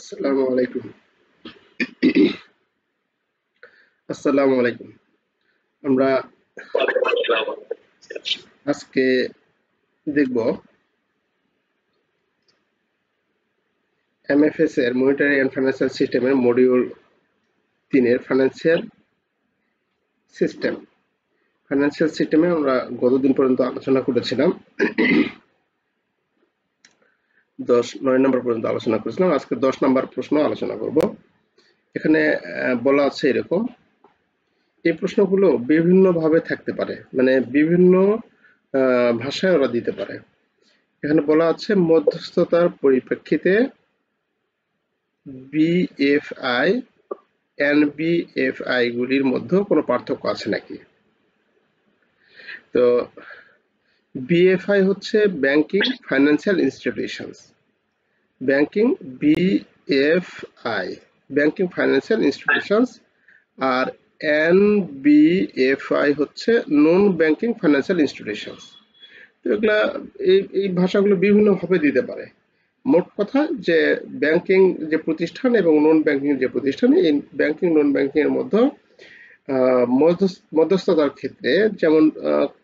আসসালামু আলাইকুম। আসসালামু আলাইকুম। আমরা আজকে দেখব এমএফএস এর মনিটারি অ্যান্ড ফাইন্যান্সিয়াল সিস্টেমের মডিউল 3 এর ফাইন্যান্সিয়াল সিস্টেম। ফাইন্যান্সিয়াল সিস্টেমে আমরা গতদিন পর্যন্ত আলোচনা করেছিলাম 9 নম্বর পর্যন্ত আলোচনা করেছিলাম। আজকে 10 নম্বর প্রশ্ন আলোচনা করব। এখানে বলা আছে এরকম, এই প্রশ্নগুলো বিভিন্নভাবে থাকতে পারে, মানে বিভিন্ন ভাষায় ওরা দিতে পারে। এখানে বলা আছে মধ্যস্থতার পরিপ্রেক্ষিতে বিএফআই এনবিএফআই গুলির মধ্যে কোনো পার্থক্য আছে নাকি। তো বিএফআই হচ্ছে banking financial institutions, banking BFI banking financial institutions, আর এনবিএফআই হচ্ছে নন ব্যাংকিং ফাইন্যান্সিয়াল ইনস্টিটিউশনস। তো এগুলা এই ভাষাগুলো বিভিন্নভাবে দিতে পারে। মোট কথা যে ব্যাংকিং যে প্রতিষ্ঠান এবং নন ব্যাংকিং যে প্রতিষ্ঠান, এই ব্যাংকিং নন ব্যাংকিং এর মধ্যে মধ্যস্থতার ক্ষেত্রে, যেমন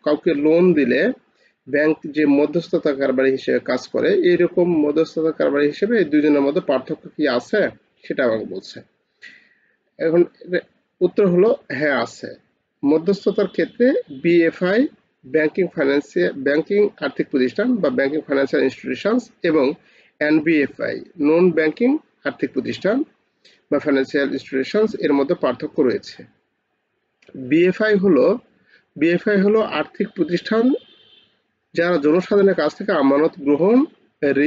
কাউকে লোন দিলে ব্যাংক যে মধ্যস্থতা কারবারি হিসেবে কাজ করে, এইরকম মধ্যস্থতা কারবারি হিসেবে এই দুজনের মধ্যে পার্থক্য কি আছে সেটা আমাকে বলছে। এখন উত্তর হলো হ্যাঁ আছে। মধ্যস্থতার ক্ষেত্রে বিএফআই ব্যাংকিং আর্থিক প্রতিষ্ঠান বা ব্যাংকিং ফাইন্যান্সিয়াল ইনস্টিটিউশনস এবং এনবিএফআই নন ব্যাংকিং আর্থিক প্রতিষ্ঠান বা ফাইন্যান্সিয়াল ইনস্টিটিউশনস এর মধ্যে পার্থক্য রয়েছে। বিএফআই হলো আর্থিক প্রতিষ্ঠান যারা জনসাধারণের কাছ থেকে আমানত গ্রহণ,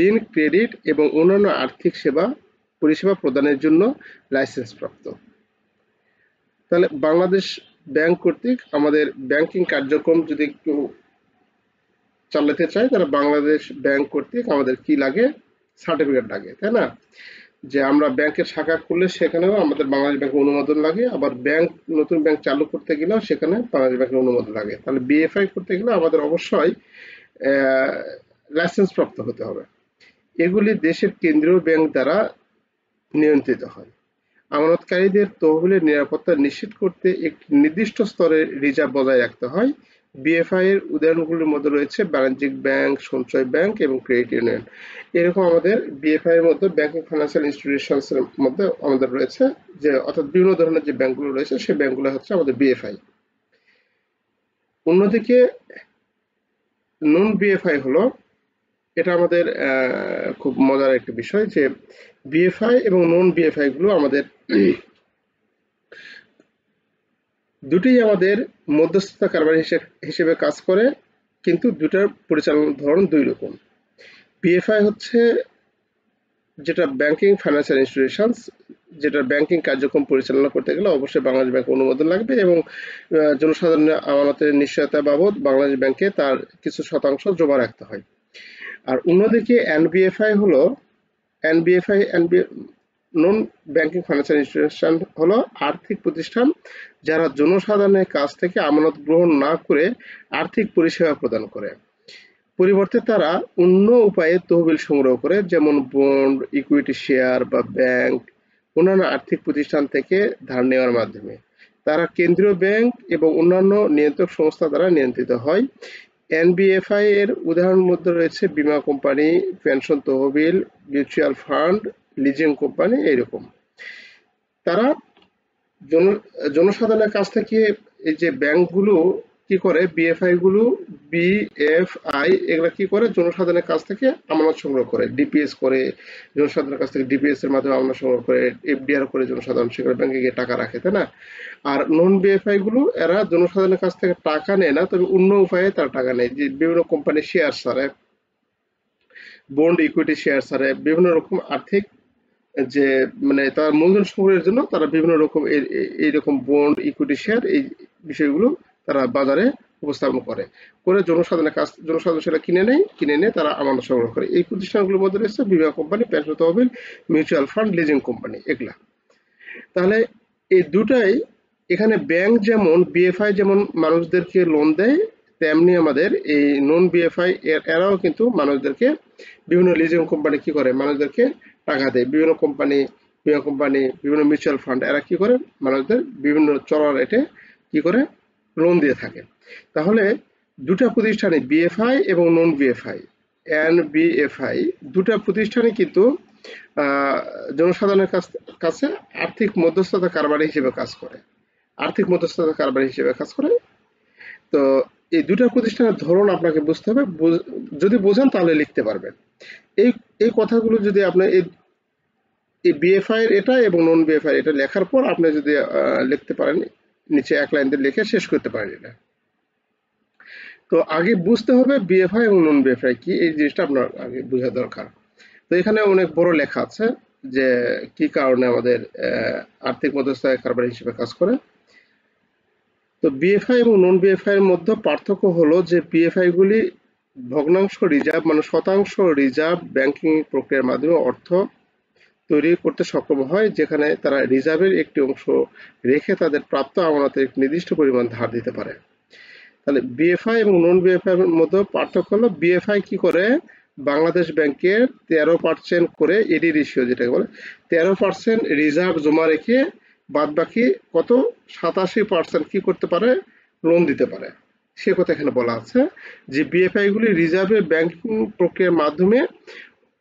ঋণ, ক্রেডিট এবং অন্যান্য আর্থিক পরিষেবা প্রদানের জন্য লাইসেন্স প্রাপ্ত। তাহলে বাংলাদেশ ব্যাংক কর্তৃক আমাদের ব্যাংকিং কার্যক্রম যদি কেউ চালাতে চায়, তাহলে বাংলাদেশ ব্যাংক কর্তৃক আমাদের কি লাগে? সার্টিফিকেট লাগে, তাই না? যে আমরা ব্যাংকের শাখা খুললে সেখানেও আমাদের বাংলাদেশ ব্যাংকের অনুমোদন লাগে, আবার নতুন ব্যাংক চালু করতে গেলেও সেখানে বাংলাদেশ ব্যাংকের অনুমোদন লাগে। তাহলে বিএফআই করতে গেলে আমাদের অবশ্যই লাইসেন্স প্রাপ্ত হতে হবে। এগুলি দেশের কেন্দ্রীয় ব্যাংক দ্বারা নিয়ন্ত্রিত হয়। আমানতকারীদের তহবিলের নিরাপত্তা নিশ্চিত করতে একটি নির্দিষ্ট স্তরের রিজার্ভ বজায় রাখতে হয়। বিএফআই এর উদাহরণগুলির মধ্যে রয়েছে বাণিজ্যিক ব্যাংক, সঞ্চয় ব্যাংক এবং ক্রেডিট ইউনিয়ন। এরকম আমাদের বিএফআই এর মধ্যে ব্যাংকিং ফাইন্যান্সিয়াল ইনস্টিটিউশনস এর মধ্যে আমাদের রয়েছে, যে অর্থাৎ বিভিন্ন ধরনের যে ব্যাংকগুলো রয়েছে সেই ব্যাংকগুলো হচ্ছে আমাদের বিএফআই। অন্যদিকে নন বিএফআই হলো, এটা আমাদের খুব মজার একটা বিষয়, যে বিএফআই এবং নন বিএফআই গুলো আমাদের দুটোই আমাদের মধ্যস্থতা কারবার হিসেবে কাজ করে, কিন্তু দুটার পরিচালনার ধরন দুই রকম। বিএফআই হচ্ছে যেটা ব্যাংকিং ফাইন্যান্সিয়াল ইনস্টিটিউশনস, যেটা ব্যাংকিং কার্যক্রম পরিচালনা করতে গেলে অবশ্যই বাংলাদেশ ব্যাংক অনুমোদন লাগবে এবং জনসাধারণের আমানতের নিশ্চয়তা বাবদ বাংলাদেশ ব্যাংকে তার কিছু শতাংশ জমা রাখতে হয়। আর অন্যদিকে এনবিএফআই হলো নন ব্যাংকিং ফাইন্যান্সিয়াল ইনস্টিটিউশন হলো আর্থিক প্রতিষ্ঠান যারা জনসাধারণের কাছ থেকে আমানত গ্রহণ না করে আর্থিক পরিষেবা প্রদান করে। পরিবর্তে তারা অন্য উপায়ে তহবিল সংগ্রহ করে, যেমন বন্ড, ইকুইটি শেয়ার বা ব্যাংক, অন্যান্য আর্থিক প্রতিষ্ঠান থেকে ধার নেওয়ার মাধ্যমে। তারা কেন্দ্রীয় ব্যাংক এবং অন্যান্য নিয়ন্ত্রক সংস্থা দ্বারা নিয়ন্ত্রিত হয়। এনবিএফআই এর উদাহরণের মধ্যে রয়েছে বীমা কোম্পানি, পেনশন তহবিল, মিউচুয়াল ফান্ড, লিজিং কোম্পানি, এইরকম। তারা জনসাধারণের কাছ থেকে এই যে ব্যাংকগুলো কি করে, বিএফআই এগুলা কি করে, জনসাধারণের কাছ থেকে আমানত সংগ্রহ করে, ডিপিএস করে, জনসাধারণের কাছ থেকে ডিপিএস এর মাধ্যমে আমানত সংগ্রহ করে, এফডিআর করে জনসাধারণ সেখানে ব্যাংকে গিয়ে টাকা রাখে, তাই না? আর নন বিএফআই গুলো এরা জনসাধারণের কাছ থেকে টাকা নেয় না, তবে অন্য উপায়ে তারা টাকা নেয়, যে বিভিন্ন কোম্পানি শেয়ার ছাড়ে, বন্ড, ইকুইটি শেয়ার ছাড়ে, বিভিন্ন রকম আর্থিক যে মানে তার মূলধন সংগ্রহের জন্য তারা বিভিন্ন রকম এইরকম বন্ড, ইকুইটি শেয়ার, এই বিষয়গুলো তারা বাজারে উপস্থাপন করে জনসাধারণ সেটা কিনে নিয়ে তারা আমানত সংগ্রহ করে। এই প্রতিষ্ঠানগুলোর মধ্যে রয়েছে বীমা কোম্পানি, পেনশন তহবিল, মিউচুয়াল ফান্ড, লিজিং কোম্পানি, এগুলা। তাহলে এই দুটাই, এখানে ব্যাংক যেমন বিএফআই যেমন মানুষদেরকে লোন দেয়, তেমনি আমাদের এই নন বিএফআই এরাও কিন্তু মানুষদেরকে, বিভিন্ন লিজিং কোম্পানি কি করে, মানুষদেরকে টাকা দেয়। বিভিন্ন কোম্পানি, বিভিন্ন মিউচুয়াল ফান্ড এরা কি করে মানুষদের বিভিন্ন চড়া রেটে কি করে লোন দিয়ে থাকে। তাহলে দুটা প্রতিষ্ঠানে বিএফআই এবং নন বিএফআই, এনবিএফআই দুটা প্রতিষ্ঠানে কিন্তু জনসাধারণের কাছে আর্থিক মধ্যস্থতা কারবারি হিসেবে কাজ করে। তো এই দুটা প্রতিষ্ঠানের ধরন আপনাকে বুঝতে হবে, যদি বোঝেন তাহলে লিখতে পারবেন। এই এই কথাগুলো যদি আপনি এই বিএফআই এর এটা এবং নন বিএফআই এটা লেখার পর আপনি যদি লিখতে পারেন, নিচে এক লাইন দিয়ে লিখে শেষ করতে পারেন এটা। তো আগে বুঝতে হবে বিএফআই এবং নন বিএফআই কি, এই জিনিসটা আপনার আগে বোঝা দরকার। তো এখানে অনেক বড় লেখা আছে যে কি কারণে আমাদের আর্থিক মধ্যস্থতা কারবার হিসেবে কাজ করে। তো বিএফআই এবং নন বিএফআই এর মধ্যে পার্থক্য হলো যে বিএফআই গুলি ভগ্নাংশ রিজার্ভ মানে শতাংশ রিজার্ভ ব্যাংকিং প্রক্রিয়ার মাধ্যমে অর্থ তৈরি করতে সক্ষম হয়, যেখানে তারা রিজার্ভের একটি অংশ রেখে তাদের প্রাপ্ত আমানতের একটি নির্দিষ্ট পরিমাণ ধার দিতে পারে। তাহলে বিএফআই এবং নন বিএফআই এর মধ্যে পার্থক্য হলো বিএফআই কি করে বাংলাদেশ ব্যাংকের 13% করে এডি রেশিও যেটাকে বলে 13% রিজার্ভ জমা রেখে বাদ বাকি কত 87% কি করতে পারে লোন দিতে পারে। সে কথা এখানে বলা আছে যে বিএফআই গুলি রিজার্ভের ব্যাংকিং প্রক্রিয়ার মাধ্যমে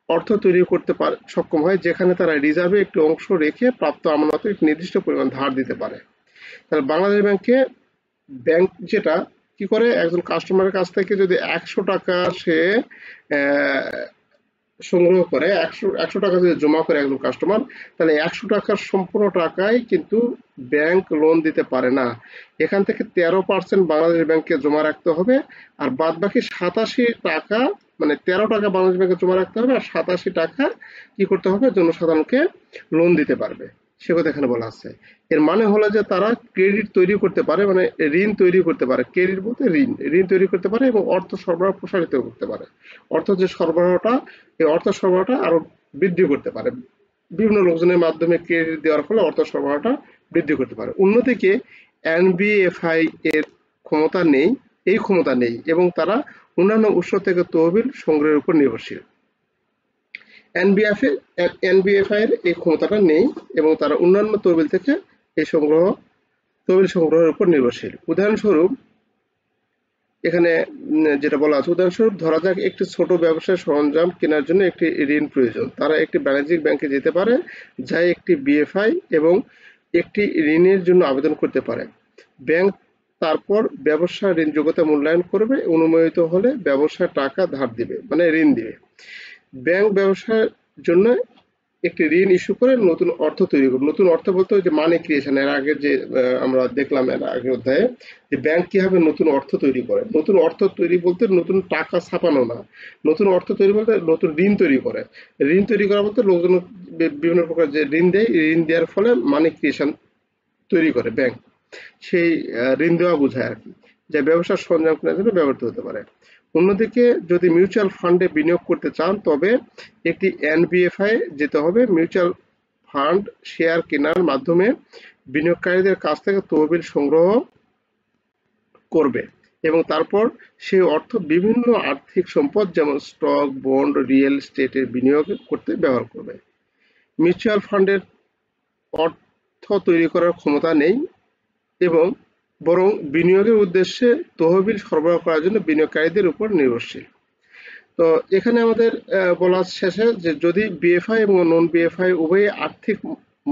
অর্থ তৈরি করতে পারে সক্ষম হয়, যেখানে তারা রিজার্ভে একটি অংশ রেখে প্রাপ্ত আমানতের একটি নির্দিষ্ট পরিমাণ ধার দিতে পারে। তাহলে বাংলাদেশ ব্যাংক যেটা কি করে একজন কাস্টমারের কাছ থেকে যদি 100 টাকা সে সংগ্রহ করে, 100 টাকা যদি জমা করে একজন কাস্টমার, তাহলে 100 টাকার সম্পূর্ণ টাকাই কিন্তু ব্যাংক লোন দিতে পারে না। এখান থেকে 13% বাংলাদেশ ব্যাংকে জমা রাখতে হবে, আর বাদ বাকি 87 টাকা মানে 13 টাকা বাংলাদেশ ব্যাংকে জমা রাখতে হবে, আর 87 টাকা কি করতে হবে জনসাধারণকে লোন দিতে পারবে। সে কথা এখানে বলা আছে। এর মানে হলো যে তারা ক্রেডিট তৈরি করতে পারে, মানে ঋণ তৈরি করতে পারে, ক্রেডিট বলতে ঋণ তৈরি করতে পারে এবং অর্থ সরবরাহ প্রসারিত করতে পারে। অর্থ যে সরবরাহটা, এই অর্থ সরবরাহটা আরো বৃদ্ধি করতে পারে, বিভিন্ন লোকজনের মাধ্যমে ক্রেডিট দেওয়ার ফলে অর্থ সরবরাহটা বৃদ্ধি করতে পারে। অন্যদিকে এনবিএফআই এর ক্ষমতা নেই এবং তারা অন্যান্য উৎস থেকে তহবিল সংগ্রহের উপর নির্ভরশীল। এনবিএফআই এর এই ক্ষমতাটা নেই এবং তারা অন্যান্য তহবিল থেকে এই তহবিল সংগ্রহের উপর নির্ভরশীল। উদাহরণস্বরূপ এখানে যেটা বলা আছে, উদাহরণস্বরূপ ধরা যাক একটি ছোট ব্যবসায় সরঞ্জাম কেনার জন্য একটি ঋণ প্রয়োজন। তারা একটি বাণিজ্যিক ব্যাংকে যেতে পারে, যা একটি বিএফআই এবং একটি ঋণের জন্য আবেদন করতে পারে। ব্যাংক তারপর ব্যবসার ঋণ যোগ্যতা মূল্যায়ন করবে, অনুমোদিত হলে ব্যবসার টাকা ধার দিবে মানে ঋণ দিবে। ব্যাংক ব্যবসার জন্য একটি ঋণ ইস্যু করে নতুন অর্থ তৈরি করবে। নতুন অর্থ বলতে যে মানি ক্রিয়েশন, এর আগে যে আমরা দেখলাম এর আগের অধ্যায়ে যে ব্যাংক কিভাবে নতুন অর্থ তৈরি করে। নতুন অর্থ তৈরি বলতে নতুন টাকা ছাপানো না, নতুন অর্থ তৈরি বলতে নতুন ঋণ তৈরি করে। ঋণ তৈরি করা বলতে লোকজন বিভিন্ন প্রকার যে ঋণ দেয়, ঋণ দেওয়ার ফলে মানি ক্রিয়েশন তৈরি করে ব্যাংক, সেই ঋণ দেওয়া বোঝায় আর কি, যা ব্যবসার সরঞ্জাম কেনার জন্য ব্যবহৃত হতে পারে। অন্যদিকে যদি মিউচুয়াল ফান্ডে বিনিয়োগ করতে চান তবে একটি এনবিএফআই যেতে হবে। মিউচুয়াল ফান্ড শেয়ার কেনার মাধ্যমে বিনিয়োগকারীদের কাছ থেকে তহবিল সংগ্রহ করবে এবং তারপর সেই অর্থ বিভিন্ন আর্থিক সম্পদ যেমন স্টক, বন্ড, রিয়েল এস্টেটে বিনিয়োগ করতে ব্যবহার করবে। মিউচুয়াল ফান্ডের অর্থ তৈরি করার ক্ষমতা নেই এবং বরং বিনিয়োগের উদ্দেশ্যে তহবিল সরবরাহ করার জন্য বিনিয়োগকারীদের উপর নির্ভরশীল। তো এখানে আমাদের বলা শেষে যে যদি বিএফআই এবং নন বিএফআই উভয়ই আর্থিক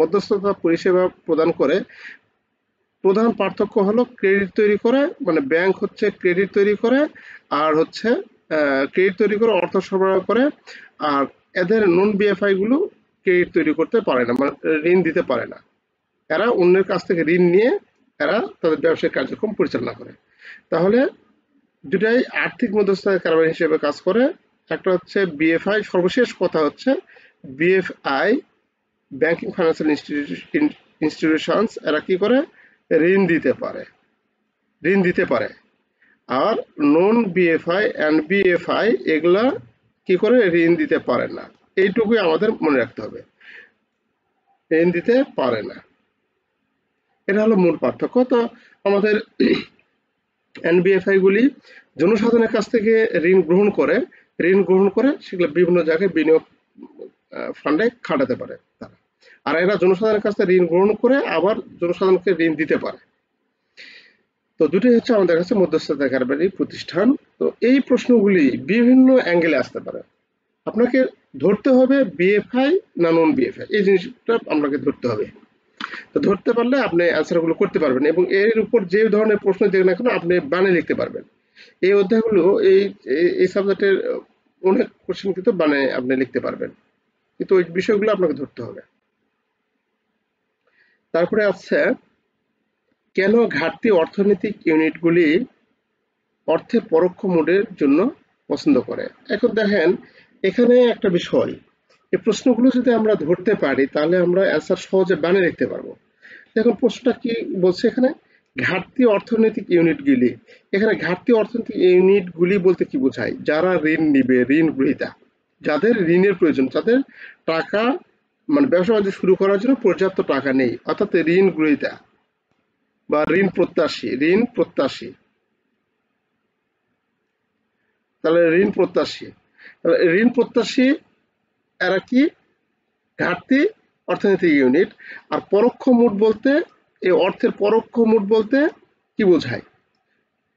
মধ্যস্থতা পরিষেবা প্রদান করে, প্রধান পার্থক্য হলো ক্রেডিট তৈরি করে, মানে ব্যাংক হচ্ছে ক্রেডিট তৈরি করে আর হচ্ছে ক্রেডিট তৈরি করে অর্থ সরবরাহ করে, আর এদের নন বিএফআই গুলো ক্রেডিট তৈরি করতে পারে না, মানে ঋণ দিতে পারে না। এরা অন্যের কাছ থেকে ঋণ নিয়ে এরা তাদের ব্যবসায়িক কার্যক্রম পরিচালনা করে। তাহলে দুটাই আর্থিক মধ্যস্থতা কারবার হিসেবে কাজ করে। একটা হচ্ছে বিএফআই, সর্বশেষ কথা হচ্ছে বিএফআই ব্যাংকিং ফাইন্যান্সিয়াল ইনস্টিটিউশনস, এরা কি করে ঋণ দিতে পারে। আর নন বিএফআই এনবিএফআই এগুলা কি করে ঋণ দিতে পারে না। এইটুকুই আমাদের মনে রাখতে হবে, ঋণ দিতে পারে না, এটা হলো মূল পার্থক্য। তো আমাদের এনবিএফআই গুলি জনসাধারণের কাছ থেকে ঋণ গ্রহণ করে সেগুলো বিভিন্ন জায়গায় বিনিয়োগ ফান্ডে খাটাতে পারে তারা। আর এরা জনসাধারণের কাছ থেকে ঋণ গ্রহণ করে আবার জনসাধারণকে ঋণ দিতে পারে। তো দুটোই হচ্ছে আমাদের কাছে মধ্যস্থতাকারী প্রতিষ্ঠান। তো এই প্রশ্নগুলি বিভিন্ন অ্যাঙ্গেলে আসতে পারে। আপনাকে ধরতে হবে বিএফআই না নন বিএফআই, এই জিনিসটা আপনাকে ধরতে হবে। তো ধরতে পারলে আপনি অ্যান্সারগুলো করতে পারবেন এবং এর উপর যে ধরনের প্রশ্ন দেখ না কেন আপনি বানিয়ে লিখতে পারবেন। এই অধ্যায়গুলো এই সাবজেক্টের অনেক কোশ্চেন কিন্তু বানিয়ে আপনি লিখতে পারবেন, কিন্তু ওই বিষয়গুলো আপনাকে ধরতে হবে। তারপরে আছে কেন ঘাটতি অর্থনৈতিক ইউনিটগুলি অর্থের পরোক্ষ মোডের জন্য পছন্দ করে। এখন দেখেন এখানে একটা বিষয়, এই প্রশ্নগুলো যদি আমরা ধরতে পারি তাহলে আমরা অ্যান্সার সহজে বানিয়ে লিখতে পারবো। দেখুন প্রশ্নটা কি বলছে এখানে, ঘাটতি অর্থনৈতিক ইউনিটগুলি। এখানে ঘাটতি অর্থনৈতিক ইউনিটগুলি বলতে কি বোঝায়? যারা ঋণ নিবে, ঋণ গ্রহীতা, যাদের ঋণের প্রয়োজন, যাদের টাকা মানে ব্যবসা বাণিজ্য শুরু করার জন্য পর্যাপ্ত টাকা নেই, অর্থাৎ ঋণ গ্রহীতা বা ঋণ প্রত্যাশী। তাহলে ঋণ প্রত্যাশী এরা কি ঘাটতি অর্থনৈতিক ইউনিট। আর পরোক্ষ মোড বলতে, এই অর্থের পরোক্ষ মোড বলতে কি বোঝায়?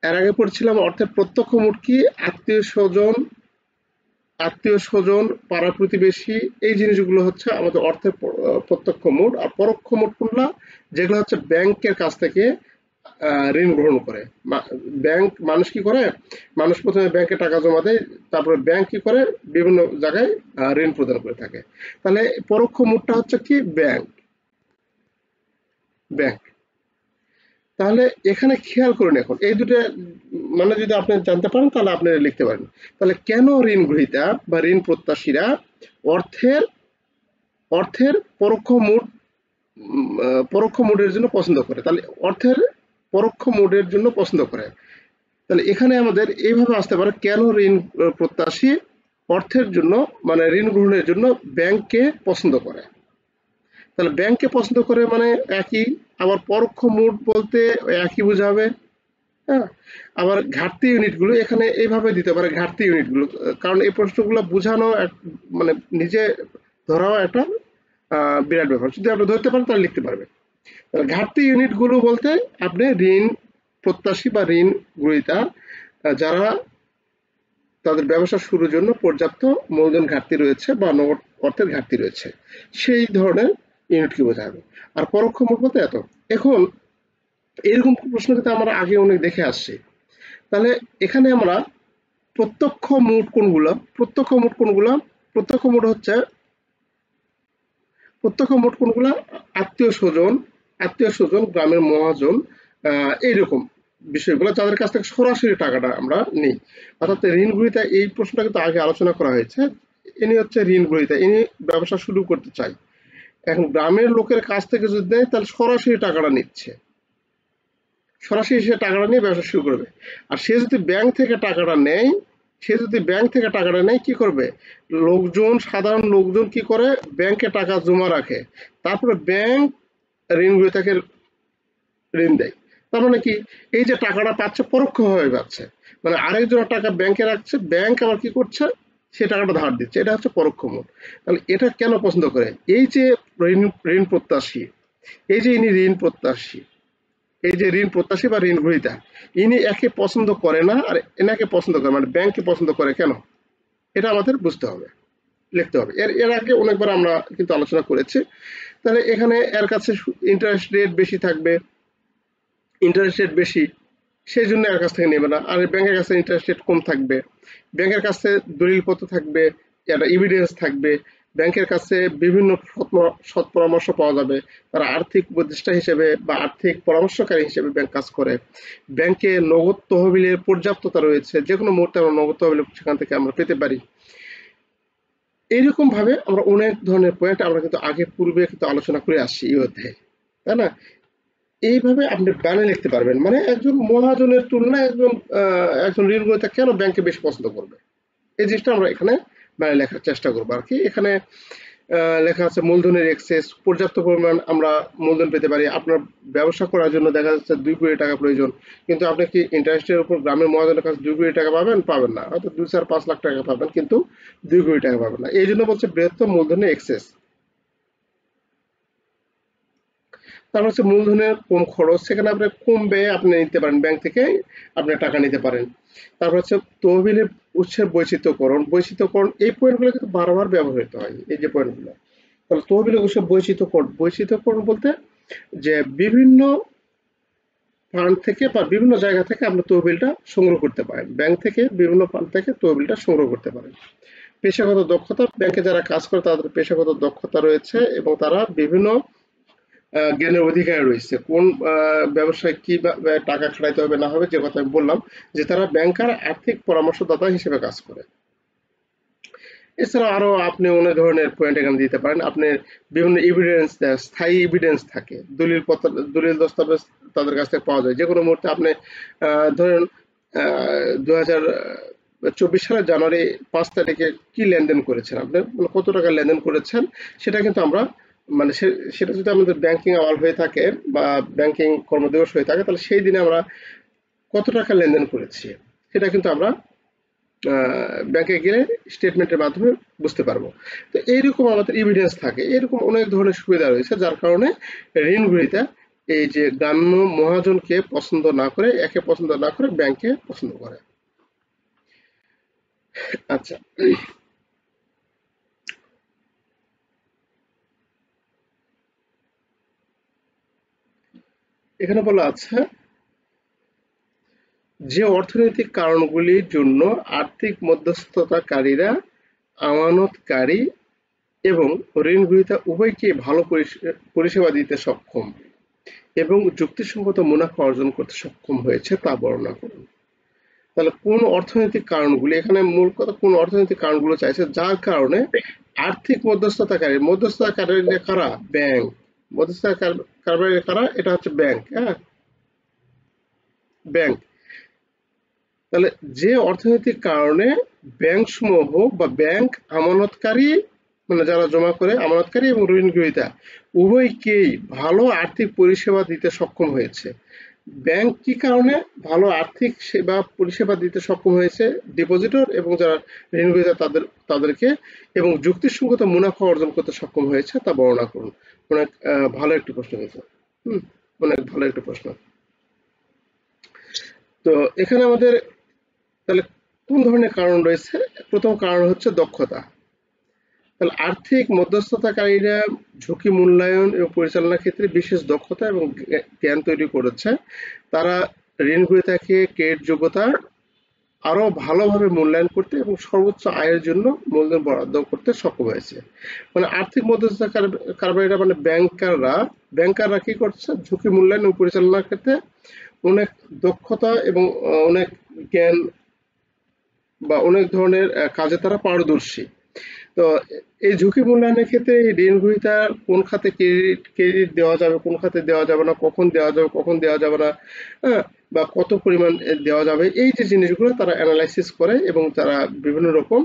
এর আগে পড়ছিলাম অর্থের প্রত্যক্ষ মোড কি, আত্মীয় স্বজন, পাড়া প্রতিবেশী, এই জিনিসগুলো হচ্ছে আমাদের অর্থের প্রত্যক্ষ মোড। আর পরোক্ষ মোড কোনগুলা? যেগুলো হচ্ছে ব্যাংকের কাছ থেকে ঋণ গ্রহণ করে। মানুষ কি করে? মানুষ প্রথমে ব্যাংকে টাকা জমা দেয়, তারপরে ব্যাংক কি করে? বিভিন্ন জায়গায় ঋণ প্রদান করে থাকে। তাহলে পরোক্ষ মোডটা হচ্ছে কি? ব্যাংক। তাহলে এখানে খেয়াল করুন, এখন এই দুটো মানে যদি আপনি জানতে পারেন তাহলে আপনি লিখতে পারেন। তাহলে কেন ঋণ গ্রহীতা বা ঋণ প্রত্যাশীরা অর্থের পরোক্ষ মোডের জন্য পছন্দ করে? তাহলে অর্থের পরোক্ষ মোডের জন্য পছন্দ করে। তাহলে এখানে আমাদের এইভাবে আসতে পারে, কেন ঋণ প্রত্যাশী অর্থের জন্য মানে ঋণ গ্রহণের জন্য ব্যাংককে পছন্দ করে। তাহলে ব্যাংককে পছন্দ করে মানে একই, আবার পরোক্ষ মোড বলতে একই বোঝাবে। হ্যাঁ, আবার ঘাটতি ইউনিটগুলো এখানে এইভাবে দিতে পারে, ঘাটতি ইউনিটগুলো, কারণ এই প্রশ্নগুলো বোঝানো মানে নিজে ধরাও একটা বিরাট ব্যাপার। যদি আপনি ধরতে পারেন তাহলে লিখতে পারবেন। তাহলে ঘাটতি ইউনিটগুলো বলতে আপনি ঋণ প্রত্যাশী বা ঋণ গ্রহীতা যারা তাদের ব্যবসা শুরুর জন্য পর্যাপ্ত মূলধন ঘাটতি রয়েছে বা নগদ অর্থের ঘাটতি রয়েছে, সেই ধরনের ইউনিটকে বোঝাবে। আর পরোক্ষ মোড বলতে এত। এখন এরকম প্রশ্ন কিন্তু আমরা আগে অনেক দেখে আসছি। তাহলে এখানে আমরা প্রত্যক্ষ মোড কোনগুলো? প্রত্যক্ষ মোড হচ্ছে আত্মীয় স্বজন, গ্রামের মহাজন, এইরকম বিষয়গুলো, যাদের কাছ থেকে সরাসরি টাকাটা আমরা নিই। অর্থাৎ ঋণ গ্রহীতা, এই প্রশ্নটা কিন্তু আগে আলোচনা করা হয়েছে। ইনি হচ্ছে ঋণ গ্রহীতা, ইনি ব্যবসা শুরু করতে চাই। এখন গ্রামের লোকের কাছ থেকে যদি নেয় তাহলে সরাসরি টাকাটা নিচ্ছে, সরাসরি সে টাকাটা নিয়ে ব্যবসা শুরু করবে। আর সে যদি ব্যাংক থেকে টাকাটা নেয়, কি করবে? সাধারণ লোকজন কি করে? ব্যাংকে টাকা জমা রাখে, তারপরে ব্যাংক ঋণ গ্রহীতাকে ঋণ দেয়। তার মানে কি? এই যে টাকাটা পাচ্ছে পরোক্ষ ভাবে পাচ্ছে, মানে আরেকজনের টাকা ব্যাংকে রাখছে, ব্যাংক আবার কি করছে? সে টাকাটা ধার দিচ্ছে। এটা হচ্ছে পরোক্ষ মোড। তাহলে এটা কেন পছন্দ করে? এই যে ঋণ প্রত্যাশী, ইনি ঋণ প্রত্যাশী বা ঋণ গ্রহীতা, ইনি একে পছন্দ করে না আর এনাকে পছন্দ করে, মানে ব্যাংককে পছন্দ করে কেন? এটা আমাদের বুঝতে হবে, লিখতে হবে। এর আগে অনেকবার আমরা কিন্তু আলোচনা করেছি। তাহলে এখানে এর কাছে ইন্টারেস্ট রেট বেশি, সেই জন্য এর কাছ থেকে নেবে না। আর ব্যাংকের কাছে ইন্টারেস্ট রেট কম থাকবে, ব্যাংকের কাছে দলিলপত্র থাকবে, একটা এভিডেন্স থাকবে, ব্যাংকের কাছে বিভিন্ন সৎ পরামর্শ পাওয়া যাবে। তারা আর্থিক উপদেষ্টা হিসেবে বা আর্থিক পরামর্শকারী হিসেবে ব্যাংক কাজ করে। ব্যাংকে নগদ তহবিলের পর্যাপ্ততা রয়েছে, যে কোনো মুহূর্তে আমরা নগদ তহবিল সেখান থেকে আমরা পেতে পারি। এইরকম ভাবে আমরা অনেক ধরনের পয়েন্ট আমরা কিন্তু পূর্বে কিন্তু আলোচনা করে আসছি এই অধ্যায়ে, তাই না? এইভাবে আপনি বানিয়ে লিখতে পারবেন, মানে একজন মহাজনের তুলনায় একজন ঋণ গ্রহীতা কেন ব্যাংকে বেশি পছন্দ করবে, এই জিনিসটা আমরা এখানে বানিয়ে লেখার চেষ্টা করবো আর কি। এখানে লেখা আছে মূলধনের এক্সেস, পর্যাপ্ত পরিমাণ আমরা মূলধন পেতে পারি। আপনার ব্যবসা করার জন্য দেখা যাচ্ছে 2 কোটি টাকা প্রয়োজন, কিন্তু আপনি কি ইন্টারেস্টের উপর গ্রামের মহাজনের কাছে 2 কোটি টাকা পাবেন? পাবেন না, হয়তো 2-4-5 লাখ টাকা পাবেন, কিন্তু 2 কোটি টাকা পাবেন না। এই জন্য বলছে বৃহত্তম মূলধনের এক্সেস। তারপর হচ্ছে মূলধনের কম খরচ, সেখানে আপনি কম ব্যয়ে আপনি নিতে পারেন, ব্যাংক থেকে আপনি টাকা নিতে পারেন। তারপর হচ্ছে তহবিলের উৎসের বৈচিত্র্যকরণ। বৈচিত্র্যকরণ এই পয়েন্টগুলো কিন্তু বারবার ব্যবহৃত হয়, এই যে পয়েন্টগুলো। তাহলে তহবিলের উৎসের বৈচিত্র্যকরণ, বৈচিত্র্যকরণ বলতে যে বিভিন্ন ফান্ড থেকে বা বিভিন্ন জায়গা থেকে আপনি তহবিলটা সংগ্রহ করতে পারেন, ব্যাংক থেকে বিভিন্ন ফান্ড থেকে তহবিলটা সংগ্রহ করতে পারেন। পেশাগত দক্ষতা, ব্যাংকে যারা কাজ করে তাদের পেশাগত দক্ষতা রয়েছে এবং তারা বিভিন্ন জ্ঞানের অধিকার রয়েছে, কোন ব্যবসায় কি টাকা খাটাইতে হবে না হবে, যে কথা আমি বললাম, যে তারা ব্যাংকার আর্থিক পরামর্শদাতা হিসেবে কাজ করে। এছাড়া আরো আপনি অনেক ধরনের পয়েন্ট এখানে দিতে পারেন। আপনি বিভিন্ন এভিডেন্স, স্থায়ী এভিডেন্স থাকে, দলিল পত্র, দলিল দস্তাবেজ তাদের কাছ থেকে পাওয়া যায় যে কোনো মুহূর্তে। আপনি ধরেন 2024 সালের জানুয়ারি 5 তারিখে কি লেনদেন করেছেন, আপনি মানে কত টাকা লেনদেন করেছেন, সেটা কিন্তু আমরা মানে সেটা যদি আমাদের ব্যাংকিং আওয়ার হয়ে থাকে বা ব্যাংকিং কর্মদিবস হয়ে থাকে, তাহলে সেই দিনে আমরা কত টাকা লেনদেন করেছি সেটা কিন্তু আমরা ব্যাংকে গেলে স্টেটমেন্টের মাধ্যমে বুঝতে পারবো। তো এইরকম আমাদের এভিডেন্স থাকে, এরকম অনেক ধরনের সুবিধা রয়েছে, যার কারণে ঋণ গ্রহীতা এই যে গ্রাম্য মহাজনকে পছন্দ না করে, একে পছন্দ না করে ব্যাংকে পছন্দ করে। আচ্ছা, এখানে বলা আছে যে অর্থনৈতিক কারণগুলির জন্য আর্থিক মধ্যস্থতাকারীরা আমানতকারী এবং ঋণ গ্রহীতা উভয়কে ভালো পরিষেবা দিতে সক্ষম এবং যুক্তিসঙ্গত মুনাফা অর্জন করতে সক্ষম হয়েছে তা বর্ণনা করুন। তাহলে কোন অর্থনৈতিক কারণগুলি, এখানে মূল কথা কোন অর্থনৈতিক কারণগুলো চাইছে যার কারণে আর্থিক মধ্যস্থতাকারীরা কারা? ব্যাংক। মধ্যস্থতাকারীরা কারা? এটা হচ্ছে ব্যাংক। হ্যাঁ, ব্যাংক। তাহলে যে অর্থনৈতিক কারণে ব্যাংক সমূহ বা ব্যাংক আমানতকারী, মানে যারা জমা করে, আমানতকারী এবং ঋণ গ্রহীতা উভয়কেই ভালো আর্থিক পরিষেবা দিতে সক্ষম হয়েছে। ব্যাংক কি কারণে ভালো আর্থিক সেবা পরিষেবা দিতে সক্ষম হয়েছে? ডিপোজিটর এবং যারা ঋণ গ্রহীতা তাদেরকে, এবং যুক্তিসঙ্গত মুনাফা অর্জন করতে সক্ষম হয়েছে তা বর্ণনা করুন। অনেক ভালো একটি প্রশ্ন হয়েছে। অনেক ভালো একটি প্রশ্ন। তো এখানে আমাদের তাহলে কোন ধরনের কারণ রয়েছে? প্রথম কারণ হচ্ছে দক্ষতা। তাহলে আর্থিক মধ্যস্থতাকারীরা ঝুঁকি মূল্যায়ন এবং পরিচালনার ক্ষেত্রে বিশেষ দক্ষতা এবং জ্ঞান তৈরি করেছে। তারা ঋণ গ্রহীতাকে ক্রেডিট যোগ্যতা আরো ভালোভাবে মূল্যায়ন করতে এবং সর্বোচ্চ আয়ের জন্য মূলধন বরাদ্দ করতে সক্ষম হয়েছে। মানে আর্থিক মধ্যস্থতাকারীরা মানে ব্যাংকাররা কি করছে? ঝুঁকি মূল্যায়ন এবং পরিচালনার ক্ষেত্রে অনেক দক্ষতা এবং অনেক জ্ঞান বা অনেক ধরনের কাজে তারা পারদর্শী। তো এই ঝুঁকি মূল্যায়নের ক্ষেত্রে ঋণ গ্রহীতা কোন খাতে ক্রেডিট দেওয়া যাবে, কোন খাতে দেওয়া যাবে না, কখন দেওয়া যাবে, কখন দেওয়া যাবে না, হ্যাঁ, বা কত পরিমাণ দেওয়া যাবে, এই যে জিনিসগুলো তারা অ্যানালাইসিস করে এবং তারা বিভিন্ন রকম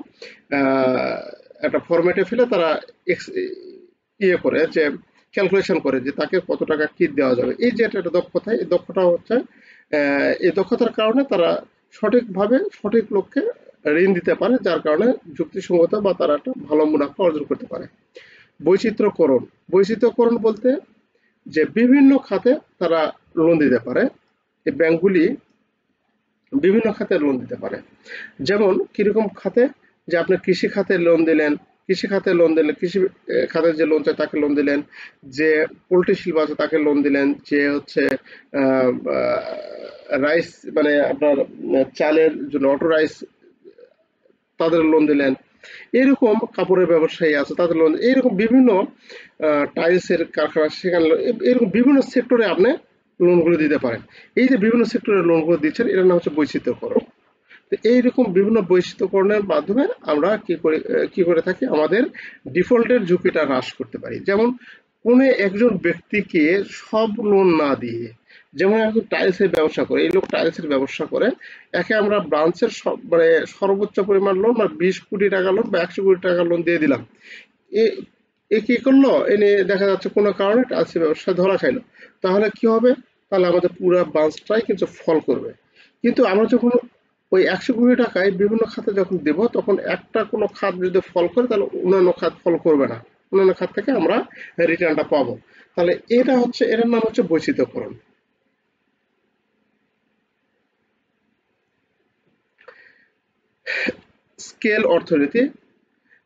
একটা ফরম্যাটে ফেলে তারা ইয়ে করে, যে ক্যালকুলেশন করে যে তাকে কত টাকা কি দেওয়া যাবে। এই যে একটা দক্ষতা, এই দক্ষতা হচ্ছে এই দক্ষতার কারণে তারা সঠিকভাবে সঠিক লোককে ঋণ দিতে পারে, যার কারণে যুক্তিসঙ্গত বা তারা একটা ভালো মুনাফা অর্জন করতে পারে। বৈচিত্র্যকরণ, বৈচিত্র্যকরণ বলতে যে বিভিন্ন খাতে তারা লোন দিতে পারে। এই ব্যাংকগুলি বিভিন্ন খাতে লোন দিতে পারে। যেমন কিরকম খাতে? যে আপনি কৃষি খাতে লোন দিলেন, কৃষি খাতে যে লোন চায় তাকে লোন দিলেন, যে পোল্ট্রি শিল্প আছে তাকে লোন দিলেন, যে হচ্ছে রাইস মানে আপনার চালের জন্য অটো রাইস তাদের লোন দিলেন, এরকম কাপড়ের ব্যবসায়ী আছে তাদের লোন, এইরকম বিভিন্ন টাইলসের কারখানা সেখানে এরকম বিভিন্ন সেক্টরে আপনি লোনগুলো দিতে পারেন। এই যে বিভিন্ন সেক্টরের লোনগুলো দিচ্ছেন, এটার নাম হচ্ছে বৈচিত্র্যকরণ। তো এইরকম বিভিন্ন বৈচিত্র্যকরণের মাধ্যমে আমরা কি করে থাকি? আমাদের ডিফল্টের ঝুঁকিটা হ্রাস করতে পারি। যেমন কোনো একজন ব্যক্তিকে সব লোন না দিয়ে, যেমন একজন টাইলসের ব্যবসা করে, এই লোক টাইলসের ব্যবসা করে, একে আমরা ব্রাঞ্চের সর্বোচ্চ পরিমাণ লোন বা 20 কোটি টাকা লোন বা 100 কোটি টাকা লোন দিয়ে দিলাম। এ কি করলো, এনে দেখা যাচ্ছে কোনো কারণে টালসি ব্যবসা ধরা খাইলো, তাহলে কি হবে, তাহলে আমাদের পুরো ব্রাঞ্চটাই কিন্তু ফল করবে। কিন্তু আমরা যখন ওই 100 কোটি টাকায় বিভিন্ন খাতে যখন দেব, তখন একটা কোনো খাত যদি ফল করে তাহলে অন্যান্য খাত ফল করবে না, অন্যান্য খাত থেকে আমরা রিটার্নটা পাবো। তাহলে এটা হচ্ছে, এটার নাম হচ্ছে বৈচিত্র্যকরণ। স্কেল অর্থনীতি।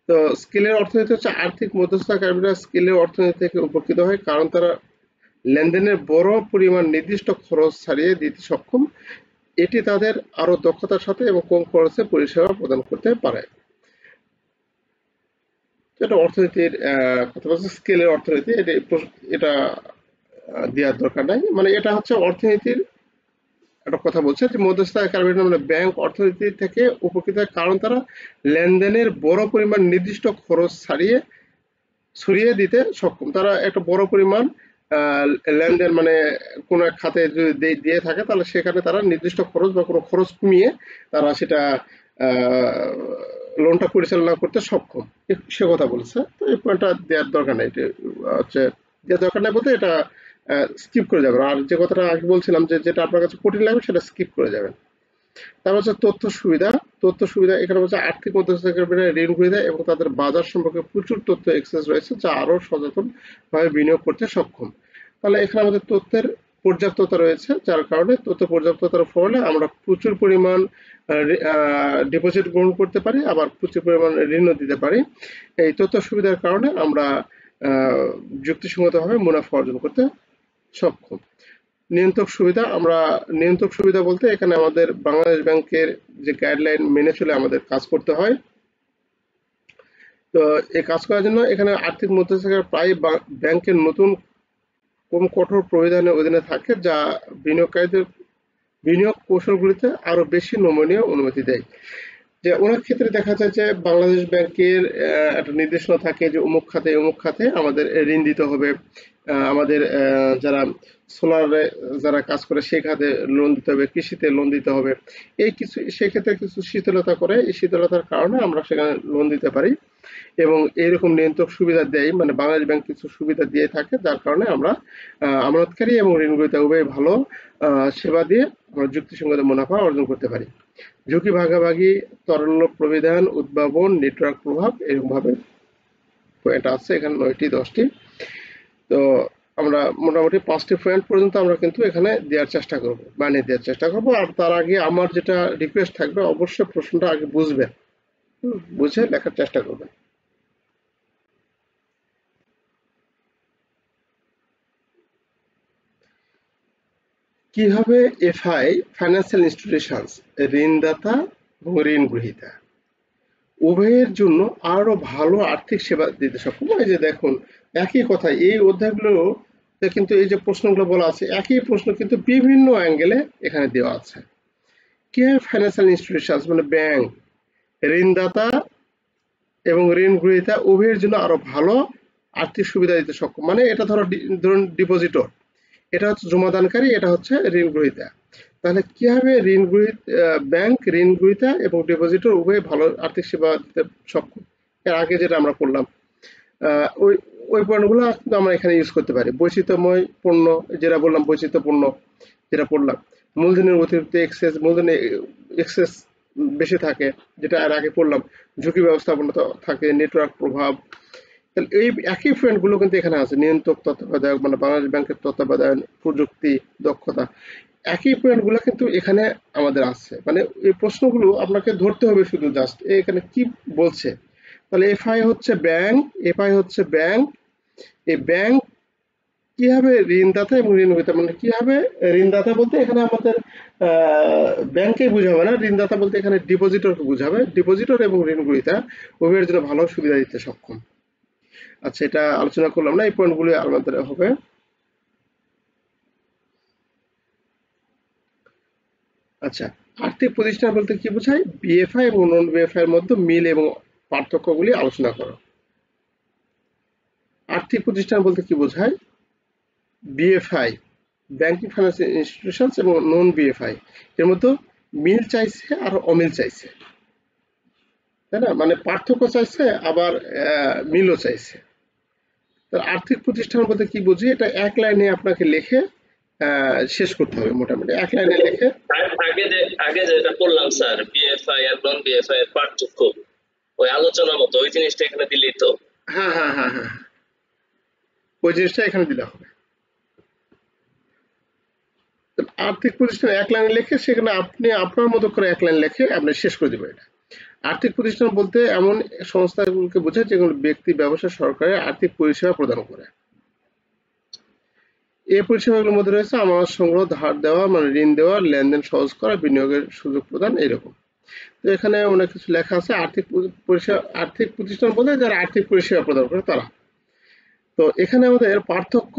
তো স্কেলের অর্থনীতি হচ্ছে আর্থিক মধ্যস্থতাকারীরা স্কেলের অর্থনীতি থেকে উপকৃত হয়, কারণ তারা লেনদেনের বড় পরিমাণ নির্দিষ্ট খরচ ছাড়িয়ে দিতে সক্ষম। এটি তাদের আরো দক্ষতার সাথে এবং কম খরচে পরিষেবা প্রদান করতে পারে। এটা অর্থনীতির কথা বলছে, স্কেলের অর্থনীতি। এটা দেওয়ার দরকার নাই, মানে এটা হচ্ছে অর্থনীতির একটা কথা বলছে যে মধ্যস্থতাকারী মানে ব্যাংক অর্থনীতি থেকে উপকৃত হয়, কারণ তারা লেনদেনের বড় পরিমাণ নির্দিষ্ট খরচ ছড়িয়ে দিতে সক্ষম। তারা একটা বড় পরিমাণ লেনদেন মানে কোনো এক খাতে যদি দিয়ে থাকে, তাহলে সেখানে তারা নির্দিষ্ট খরচ বা কোনো খরচ কমিয়ে তারা সেটা লোনটা পরিচালনা করতে সক্ষম, সে কথা বলছে। তো এই পয়েন্টটা দেওয়ার দরকার নেই, এটা হচ্ছে দেওয়ার দরকার নেই বলতে এটা স্কিপ করে যাবেন। আর যে কথাটা আগে বলছিলাম যে যেটা আপনার কাছে কঠিন লাগবে সেটা স্কিপ করে যাবেন। তারপর হচ্ছে তথ্য সুবিধা। তথ্য সুবিধা এখানে হচ্ছে আর্থিক মধ্যস্থতাকারীরা ঋণ গ্রহীতা এবং তাদের বাজার সম্পর্কে প্রচুর তথ্য এক্সেস রয়েছে, যা আরো সচেতন ভাবে বিনিয়োগ করতে সক্ষম। তাহলে এখানে আমাদের তথ্যের পর্যাপ্ততা রয়েছে, যার কারণে তথ্য পর্যাপ্ততার ফলে আমরা প্রচুর পরিমাণ ডিপোজিট গ্রহণ করতে পারি, আবার প্রচুর পরিমাণ ঋণও দিতে পারি। এই তথ্য সুবিধার কারণে আমরা যুক্তিসঙ্গতভাবে মুনাফা অর্জন করতে সক্ষম। নিয়ন্ত্রক সুবিধা। আমরা নিয়ন্ত্রক সুবিধা বলতে এখানে আমাদের বাংলাদেশ ব্যাংকের যে গাইডলাইন মেনে চলে আমাদের কাজ করতে হয়। তো এই কাজ করার জন্য এখানে আর্থিক মধ্যস্থতাকারীরা প্রায় ব্যাংকের নতুন কম কঠোর প্রবিধানের অধীনে থাকে, যা বিনিয়োগকারীদের বিনিয়োগ কৌশলগুলিতে আরো বেশি নমনীয় অনুমতি দেয়। যে অনেক ক্ষেত্রে দেখা যায় যে বাংলাদেশ ব্যাংকের একটা নির্দেশনা থাকে যে অমুক খাতে আমাদের ঋণ দিতে হবে, আমাদের যারা সোলারে যারা কাজ করে সেই খাতে লোন দিতে হবে, কৃষিতে লোন দিতে হবে। এই কিছু সেক্ষেত্রে কিছু শিথিলতা করে, এই শিথিলতার কারণে আমরা সেখানে লোন দিতে পারি এবং এইরকম নিয়ন্ত্রক সুবিধা দেয়, মানে বাংলাদেশ ব্যাংক কিছু সুবিধা দিয়ে থাকে, যার কারণে আমরা আমানতকারী এবং ঋণ গ্রহীতা উভয় ভালো সেবা দিয়ে আমরা যুক্তিসঙ্গত মুনাফা অর্জন করতে পারি। ঝুঁকি ভাগাভাগি, তরল প্রবিধান, উদ্ভাবন, নেটওয়ার্ক প্রভাব, এরকম ভাবে পয়েন্ট আছে এখানে 9টি 10টি। তো আমরা মোটামুটি 5টি পয়েন্ট পর্যন্ত আমরা কিন্তু এখানে দেওয়ার চেষ্টা করব, বানিয়ে দেওয়ার চেষ্টা করব। আর তার আগে আমার যেটা রিকোয়েস্ট থাকবে, অবশ্যই প্রশ্নটা আগে বুঝবেন, বুঝে লেখার চেষ্টা করবেন। কিভাবে এফআই ফাইন্যান্সিয়াল ইনস্টিটিউশনস ঋণদাতা এবং ঋণ গ্রহীতা উভয়ের জন্য আরো ভালো আর্থিক সেবা দিতে সক্ষম। এই যে দেখুন, একই কথা এই অধ্যায়গুলো কিন্তু এই যে প্রশ্নগুলো বলা আছে, একই প্রশ্ন কিন্তু বিভিন্ন অ্যাঙ্গেলে এখানে দেওয়া আছে। কিভাবে ফাইন্যান্সিয়াল ইনস্টিটিউশনস মানে ব্যাংক ঋণদাতা এবং ঋণ গ্রহীতা উভয়ের জন্য আরো ভালো আর্থিক সুবিধা দিতে সক্ষম, মানে এটা ধরুন ডিপোজিটর, এটা হচ্ছে জমাদানকারী, এটা হচ্ছে ঋণ গ্রহীতা। তাহলে কিভাবে ব্যাংক ঋণ গ্রহীতা এবং ডিপোজিটর উভয় ভালো আর্থিক সেবা দিতে সক্ষম, এর আগে যেটা আমরা পড়লাম ওই ওই পণ্যগুলো কিন্তু আমরা এখানে ইউজ করতে পারি। বৈচিত্র্যময় পণ্য, যেটা বললাম বৈচিত্র্যপূর্ণ যেটা পড়লাম, মূলধনের অতিরিক্ত মূলধনের এক্সেস বেশি থাকে, যেটা এর আগে পড়লাম, ঝুঁকি ব্যবস্থাপনা থাকে, নেটওয়ার্ক প্রভাব। তাহলে এই একই পয়েন্টগুলো কিন্তু এখানে আছে। নিয়ন্ত্রক তত্ত্বাবধায়ক মানে বাংলাদেশ ব্যাংকের তত্ত্বাবধায়ন, প্রযুক্তি, দক্ষতা, একই পয়েন্টগুলো কিন্তু এখানে আমাদের আছে। মানে এই প্রশ্নগুলো আপনাকে ধরতে হবে শুধু, জাস্ট এখানে কি বলছে। তাহলে এফআই হচ্ছে ব্যাংক। এই ব্যাংক কিভাবে ঋণদাতা এবং ঋণ গ্রহীতা মানে কিভাবে ঋণদাতা বলতে এখানে আমাদের ব্যাংকে বোঝাবে না, ঋণদাতা বলতে এখানে ডিপোজিটরকে বোঝাবে। ডিপোজিটর এবং ঋণ গ্রহীতা উভয়ের জন্য ভালো সুবিধা দিতে সক্ষম। আচ্ছা, এটা আলোচনা করলাম না, এই পয়েন্টগুলো আমাদের হবে। আচ্ছা, আর্থিক প্রতিষ্ঠান বলতে কি বোঝায়, বিএফআই এবং নন বিএফআই এর মধ্যে মিল এবং পার্থক্যগুলি আলোচনা করো। আর্থিক প্রতিষ্ঠান বলতে কি বোঝায়, বিএফআই ব্যাংকিং ফাইন্যান্সিয়াল ইনস্টিটিউশনস এবং নন বিএফআই এর মধ্যে মিল চাইছে আর অমিল চাইছে, তাই না? মানে পার্থক্য চাইছে আবার মিলও চাইছে। আর্থিক প্রতিষ্ঠান বলতে কি বুঝি, এটা এক লাইনে আপনাকে লিখে শেষ করতে হবে, মোটামুটি এক লাইনে লিখে। আগে যেটা বললাম স্যার, বিএফআই আর নন বিএফআই এর পার্থক্য, ওই আলোচনার মতো ওই জিনিসটা এখানে দিলেই তো। হ্যাঁ হ্যাঁ হ্যাঁ হ্যাঁ, ওই জিনিসটা এখানে দিলে হবে। আর্থিক প্রতিষ্ঠান এক লাইনে লিখে সেখানে আপনি আপনার মতো করে এক লাইন লিখে আপনি শেষ করে দেবেন। এটা আর্থিক প্রতিষ্ঠান বলতে এমন সংস্থাগুলোকে বোঝায় যেগুলো ব্যক্তি, ব্যবসা, সরকারের আর্থিক পরিষেবা প্রদান করে। এই পরিষেবাগুলোর মধ্যে রয়েছে আমানত সংগ্রহ, ধার দেওয়া মানে ঋণ দেওয়া, লেনদেন সহজ করা, বিনিয়োগের সুযোগ প্রদান, এরকম। তো এখানে অনেক কিছু লেখা আছে। আর্থিক প্রতিষ্ঠান বলতে যারা আর্থিক পরিষেবা প্রদান করে তারা। তো এখানে আমাদের পার্থক্য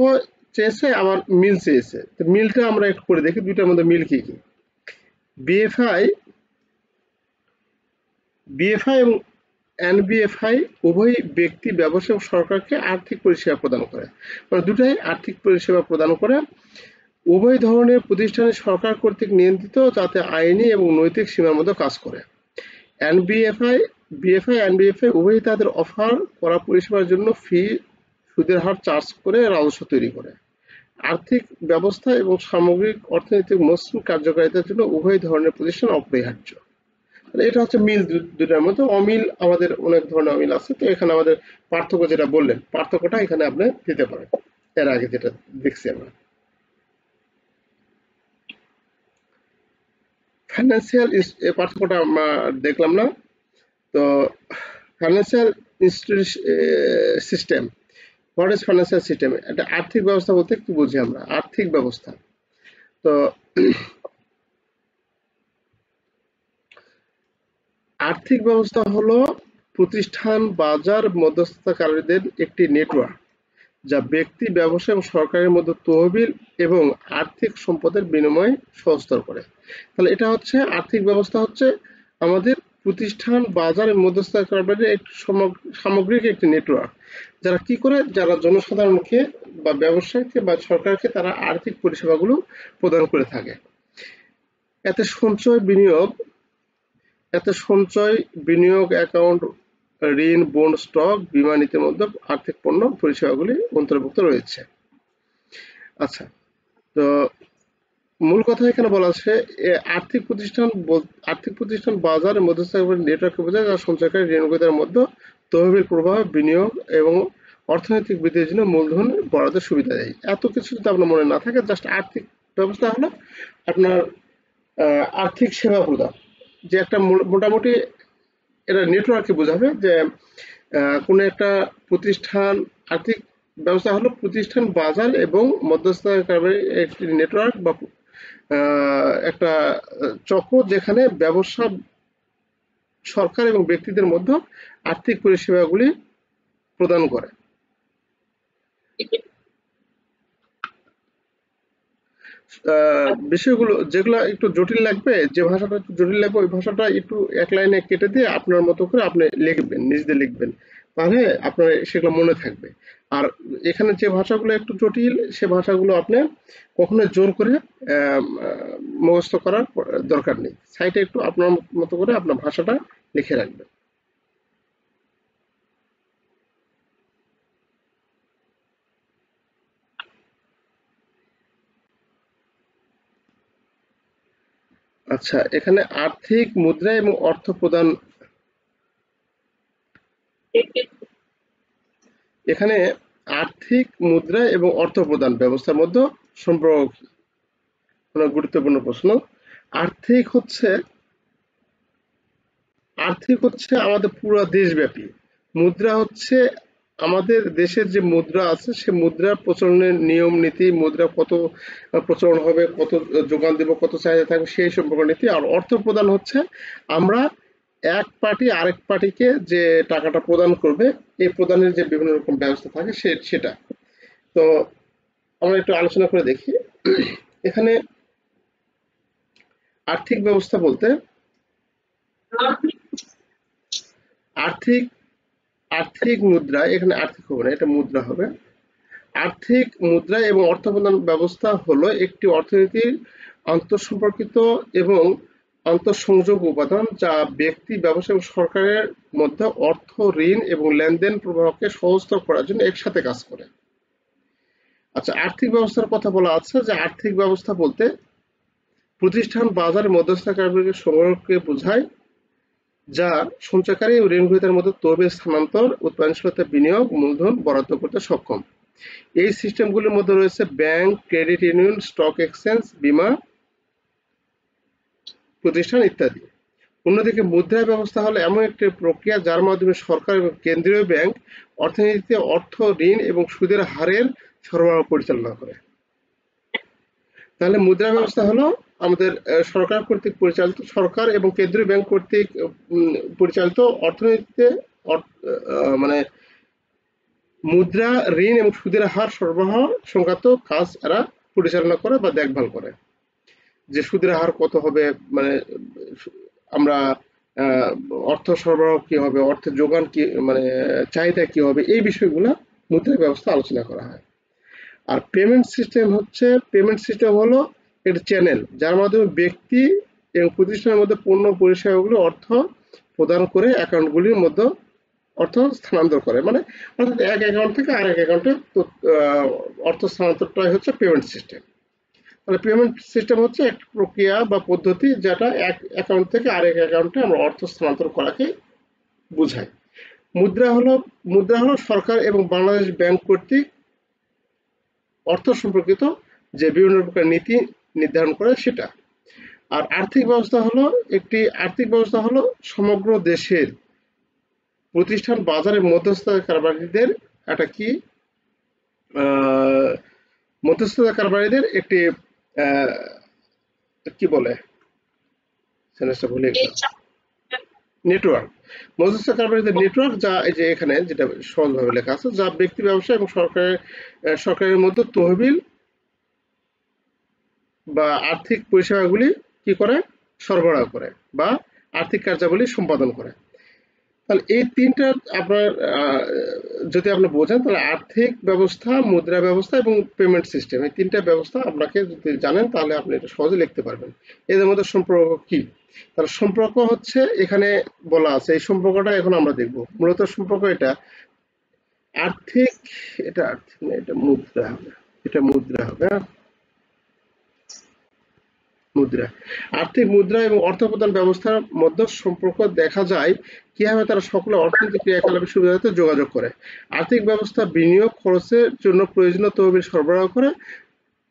চেয়েছে, আবার মিল চেয়েছে। তো মিলটা আমরা একটু করে দেখি, দুইটার মধ্যে মিল কি কি। বিএফআই এবং এনবিএফআই উভয় ব্যক্তি, ব্যবসা এবং সরকারকে আর্থিক পরিষেবা প্রদান করে, মানে দুটাই আর্থিক পরিষেবা প্রদান করে। উভয় ধরনের প্রতিষ্ঠানে সরকার কর্তৃক নিয়ন্ত্রিত, যাতে আইনি এবং নৈতিক সীমার মধ্যে কাজ করে। এনবিএফআই উভয়ই তাদের অফার করা পরিষেবার জন্য ফি, সুদের হার চার্জ করে রাজস্ব তৈরি করে। আর্থিক ব্যবস্থা এবং সামগ্রিক অর্থনৈতিক মসৃণ কার্যকারিতার জন্য উভয় ধরনের প্রতিষ্ঠান অপরিহার্য। এটা হচ্ছে মিল দুটার মধ্যে। অমিল আমাদের অনেক ধরনের অমিল আছে। তো এখানে আমাদের পার্থক্য যেটা বললেন, পার্থক্যটা এখানে আপনি দিতে পারেন, এর আগে যেটা দেখছি আমরা। ফাইন্যান্সিয়াল পার্থক্যটা আমরা দেখলাম না। তো financial system, what is financial system? এটা আর্থিক ব্যবস্থা বলতে কি বুঝি আমরা? আর্থিক ব্যবস্থা, তো আর্থিক ব্যবস্থা হলো প্রতিষ্ঠান, বাজার, মধ্যস্থতাকারীদের একটি নেটওয়ার্ক, যা ব্যক্তি, ব্যবসা এবং সরকারের মধ্যে তহবিল এবং আর্থিক সম্পদের বিনিময় সহজতর করে। তাহলে এটা হচ্ছে আর্থিক ব্যবস্থা, হচ্ছে আমাদের প্রতিষ্ঠান, বাজার এবং মধ্যস্থতাকারীদের একটি সামগ্রিক একটি নেটওয়ার্ক, যারা কি করে, যারা জনসাধারণকে বা ব্যবসায়ীকে বা সরকারকে তারা আর্থিক পরিষেবাগুলো প্রদান করে থাকে। এতে সঞ্চয়, বিনিয়োগ অ্যাকাউন্ট, ঋণ, বন্ড, স্টক, বীমা নীতির মধ্যে আর্থিক পণ্য পরিষেবাগুলি অন্তর্ভুক্ত রয়েছে। আচ্ছা, তো মূল কথা এখানে বলা আছে, আর্থিক প্রতিষ্ঠান বাজার মধ্যস্থতাকারী নেটওয়ার্ককে বোঝায়, যা সঞ্চয়কারী, ঋণগ্রহীতার মধ্যে তহবিল প্রবাহ, বিনিয়োগ এবং অর্থনৈতিক বৃদ্ধির জন্য মূলধন বরাদ্দের সুবিধা দেয়। এত কিছু যদি আপনার মনে না থাকে, জাস্ট আর্থিক ব্যবস্থা হলো আপনার আর্থিক সেবা প্রদান, যে একটা মোটামুটি এটা নেটওয়ার্ককে বোঝাবে, যে কোনো একটা প্রতিষ্ঠান, আর্থিক ব্যবস্থা হলো প্রতিষ্ঠান, বাজার এবং মধ্যস্থতাকারী একটি নেটওয়ার্ক বা একটা চক্র, যেখানে ব্যবসা, সরকার এবং ব্যক্তিদের মধ্যে আর্থিক পরিষেবাগুলি প্রদান করে। বিষয়গুলো যেগুলো একটু জটিল লাগবে, যে ভাষাটা একটু জটিল লাগবে, ওই ভাষাটা একটু এক লাইনে কেটে দিয়ে আপনার মতো করে আপনি লিখবেন, নিজেদের লিখবেন, তাহলে আপনার সেগুলো মনে থাকবে। আর এখানে যে ভাষাগুলো একটু জটিল, সে ভাষাগুলো আপনি কখনো জোর করে মুখস্থ করার দরকার নেই। সাইটে একটু আপনার মতো করে আপনার ভাষাটা লিখে রাখবেন। আচ্ছা, এখানে আর্থিক মুদ্রা এবং অর্থ প্রদান, এখানে আর্থিক মুদ্রা এবং অর্থ প্রদান ব্যবস্থার মধ্যে সম্পর্ক কি? অনেক গুরুত্বপূর্ণ প্রশ্ন। আর্থিক হচ্ছে আমাদের পুরো দেশব্যাপী। মুদ্রা হচ্ছে আমাদের দেশের যে মুদ্রা আছে, সে মুদ্রার প্রচলনের নিয়ম নীতি, মুদ্রা কত প্রচলন হবে, কত যোগান দেব, কত চাহিদা থাকবে, সেই সম্পর্ক নীতি। আর অর্থ প্রদান হচ্ছে আমরা এক পার্টি আরেক পার্টিকে যে টাকাটা প্রদান করবে, এই প্রদানের যে বিভিন্ন রকম ব্যবস্থা থাকে সেটা। তো আমরা একটু আলোচনা করে দেখি। এখানে আর্থিক ব্যবস্থা বলতে আর্থিক মুদ্রা, এখানে আর্থিক হবে না, এটা মুদ্রা হবে। আর্থিক মুদ্রা এবং অর্থ প্রদান ব্যবস্থা হলো একটি অর্থনীতির আন্তঃসম্পর্কিত এবং আন্তঃসংযোগ উপাদান যা ব্যক্তি, ব্যবসা এবং সরকারের মধ্যে অর্থ, ঋণ এবং লেনদেন প্রবাহকে সহজতর করার জন্য একসাথে কাজ করে। আচ্ছা, আর্থিক ব্যবস্থার কথা বলা আছে যে আর্থিক ব্যবস্থা বলতে প্রতিষ্ঠান, বাজার, মধ্যস্থতাকারীকে সংগ্রহকে বোঝায় যা সঞ্চয়কারী ও ঋণ গ্রহীতার মধ্যে তহবিল স্থানান্তর, উৎপাদনশীলতা, বিনিয়োগ, মূলধন বরাদ্দ করতে সক্ষম। এই সিস্টেমগুলির মধ্যে রয়েছে bank, credit union, stock exchange, বীমা প্রতিষ্ঠান ইত্যাদি। অন্যদিকে মুদ্রা ব্যবস্থা হলো এমন একটি প্রক্রিয়া যার মাধ্যমে সরকার এবং কেন্দ্রীয় ব্যাংক অর্থনীতিতে অর্থ, ঋণ এবং সুদের হারের সরবরাহ পরিচালনা করে। তাহলে মুদ্রা ব্যবস্থা হলো আমাদের সরকার কর্তৃক পরিচালিত, সরকার এবং কেন্দ্রীয় ব্যাংক কর্তৃক পরিচালিত অর্থনীতিতে মানে মুদ্রা, ঋণ এবং সুদের হার সরবরাহ সংক্রান্ত কাজ এরা পরিচালনা করে বা দেখভাল করে। যে সুদের হার কত হবে, মানে আমরা অর্থ সরবরাহ কি হবে, অর্থের যোগান কি, মানে চাহিদা কি হবে, এই বিষয়গুলো মুদ্রা ব্যবস্থা আলোচনা করা হয়। আর পেমেন্ট সিস্টেম হলো একটা চ্যানেল যার মাধ্যমে ব্যক্তি এবং প্রতিষ্ঠানের মধ্যে পণ্য পরিষেবাগুলি অর্থ প্রদান করে অ্যাকাউন্টগুলির মধ্যে অর্থ স্থানান্তর করে, মানে অর্থাৎ এক অ্যাকাউন্ট থেকে আরেক অ্যাকাউন্টে অর্থ স্থানান্তরটাই হচ্ছে পেমেন্ট সিস্টেম। তাহলে পেমেন্ট সিস্টেম হচ্ছে এক প্রক্রিয়া বা পদ্ধতি যেটা এক অ্যাকাউন্ট থেকে আরেক অ্যাকাউন্টে আমরা অর্থ স্থানান্তর করাকে বোঝায়। মুদ্রা হলো সরকার এবং বাংলাদেশ ব্যাংক কর্তৃক অর্থ সম্পর্কিত যে বিভিন্ন প্রকার নীতি নির্ধারণ করে সেটা। আর আর্থিক ব্যবস্থা হলো সমগ্র দেশের প্রতিষ্ঠান, বাজারের মধ্যস্থতাকারীদের একটা কি মধ্যস্থতাকারীদের একটি কি বলে নেটওয়ার্ক, মধ্যস্থতাকারীদের নেটওয়ার্ক, যা এই যে এখানে যেটা সহজভাবে লেখা আছে, যা ব্যক্তি, ব্যবসা এবং সরকারের মধ্যে তহবিল বা আর্থিক পরিষেবাগুলি কি করে, সরবরাহ করে বা আর্থিক কার্যাবলী সম্পাদন করে। তাহলে এই তিনটা আপনার যদি আপনি বোঝেন তাহলে আর্থিক ব্যবস্থা, মুদ্রা ব্যবস্থা এবং পেমেন্ট সিস্টেম, এই তিনটা ব্যবস্থা আপনাকে যদি জানেন তাহলে আপনি এটা সহজে লিখতে পারবেন। এদের মধ্যে সম্পর্ক কি? তাহলে সম্পর্ক হচ্ছে এখানে বলা আছে, এই সম্পর্কটা এখন আমরা দেখব। মূলত সম্পর্ক এটা আর্থিক, এটা আর্থিক না, এটা মুদ্রা হবে, এটা মুদ্রা হবে। মুদ্রা, আর্থিক মুদ্রা এবং অর্থ প্রদান ব্যবস্থার মধ্যে সম্পর্ক দেখা যায় কিভাবে তারা সকলে অর্থনৈতিক ক্রিয়াকলাপের সুবিধার্থে যোগাযোগ করে। আর্থিক ব্যবস্থা বিনিয়োগ খরচের জন্য প্রয়োজনীয় তহবিল সরবরাহ করে।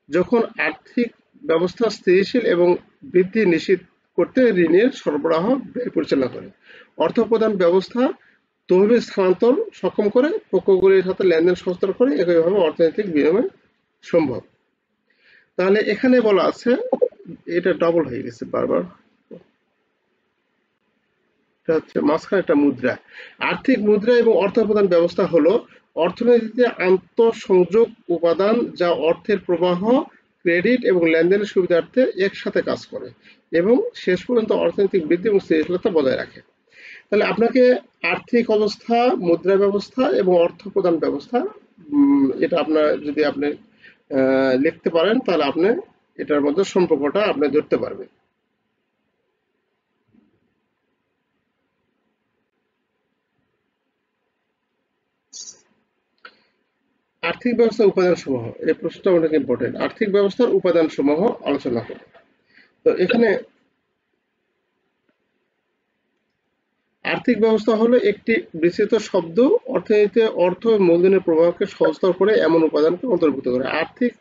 যখন আর্থিক ব্যবস্থা স্থিতিশীল এবং বৃদ্ধি নিশ্চিত করতে ঋণের সরবরাহ ব্যয় পরিচালনা করে। অর্থ প্রদান ব্যবস্থা তহবিল স্থানান্তর সক্ষম করে, পক্ষগুলির সাথে লেনদেন সহজতর করে, একইভাবে অর্থনৈতিক বিনিময় সম্ভব। তাহলে এখানে বলা আছে, এটা ডবল হয়ে গেছে বারবার, এটা হচ্ছে মাঝখানে একটা মুদ্রা। আর্থিক মুদ্রা এবং অর্থ প্রদান ব্যবস্থা হলো অর্থনীতিতে আন্তঃসংযোগ উপাদান যা অর্থের প্রবাহ, ক্রেডিট এবং লেনদেনের সুবিধার্থে একসাথে কাজ করে এবং শেষ পর্যন্ত অর্থনৈতিক বৃদ্ধি এবং স্থিতিশীলতা বজায় রাখে। তাহলে আপনাকে আর্থিক অবস্থা, মুদ্রা ব্যবস্থা এবং অর্থ প্রদান ব্যবস্থা, এটা আপনার যদি আপনি লিখতে পারেন তাহলে আপনি এটার মধ্যে সম্পর্কটা আপনি ধরতে পারবেন। আর্থিক ব্যবস্থার উপাদান সমূহ, এই প্রশ্নটা অনেক ইম্পর্টেন্ট। আর্থিক ব্যবস্থার উপাদান সমূহ আলোচনা করব। তো এখানে আর্থিক ব্যবস্থা হলো একটি বিস্তৃত শব্দ, অর্থনীতিতে অর্থ ও মূলধনের প্রবাহকে সহজতর করে এমন উপাদানকে অন্তর্ভুক্ত করে। আর্থিক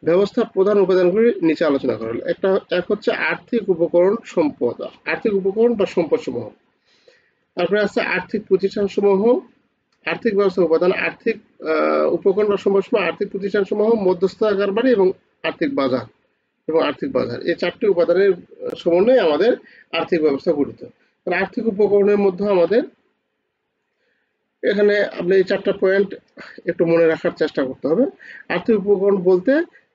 ব্যবস্থার প্রধান উপাদানগুলি নিচে আলোচনা করা হলো। এক হচ্ছে আর্থিক উপকরণ সম্পদ, আর্থিক উপকরণ বা সম্পদ সমূহ। তারপরে আছে আর্থিক প্রতিষ্ঠান সমূহ। আর্থিক ব্যবস্থা উপাদান, আর্থিক উপকরণ বা সম্পদ সমূহ, আর্থিক প্রতিষ্ঠান সমূহ, মধ্যস্থতাকারী এবং আর্থিক বাজার এই চারটি উপাদানের সমন্বয়ে আমাদের আর্থিক ব্যবস্থা গঠিত। আর্থিক উপকরণের মধ্যে আমাদের এখানে আপনি এই চারটা পয়েন্ট একটু মনে রাখার চেষ্টা করতে হবে। আর্থিক উপকরণ বলতে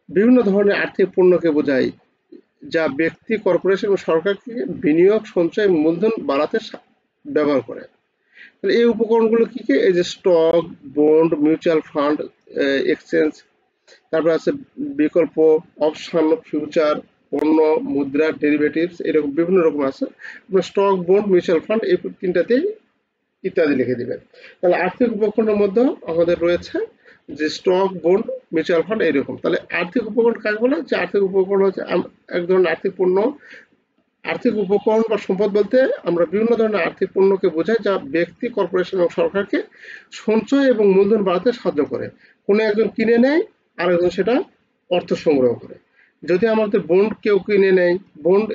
বিভিন্ন ধরনের আর্থিক পণ্যকে বোঝায় যা ব্যক্তি, কর্পোরেশন এবং সরকারকে বিনিয়োগ, সঞ্চয় এবং মূলধন বাড়াতে ব্যবহার করে। তাহলে এই উপকরণগুলো কি কি? এই যে stock, bond, mutual fund, exchange, তারপরে আছে বিকল্প, অপশন, ফিউচার, পণ্য, মুদ্রা, ডেরিভেটিভস, এরকম বিভিন্ন রকম আছে। আপনার স্টক, বন্ড, মিউচুয়াল ফান্ড, এই তিনটাতেই ইত্যাদি লিখে দিবেন। তাহলে আর্থিক উপকরণের মধ্যে আমাদের রয়েছে যে স্টক, বন্ড, মিউচুয়াল ফান্ড, এইরকম। তাহলে আর্থিক উপকরণ কাকে বলে? যে আর্থিক উপকরণ হচ্ছে এক ধরনের আর্থিক পণ্য। আর্থিক উপকরণ বা সম্পদ বলতে আমরা বিভিন্ন ধরনের আর্থিক পণ্যকে বোঝাই যা ব্যক্তি, কর্পোরেশন এবং সরকারকে সঞ্চয় এবং মূলধন বাড়াতে সাহায্য করে। কোনো একজন কিনে নেয়, আর একজন সেটা অর্থ সংগ্রহ করে। যদি আমাদের বন্ড কেউ কিনে নেয়, বন্ড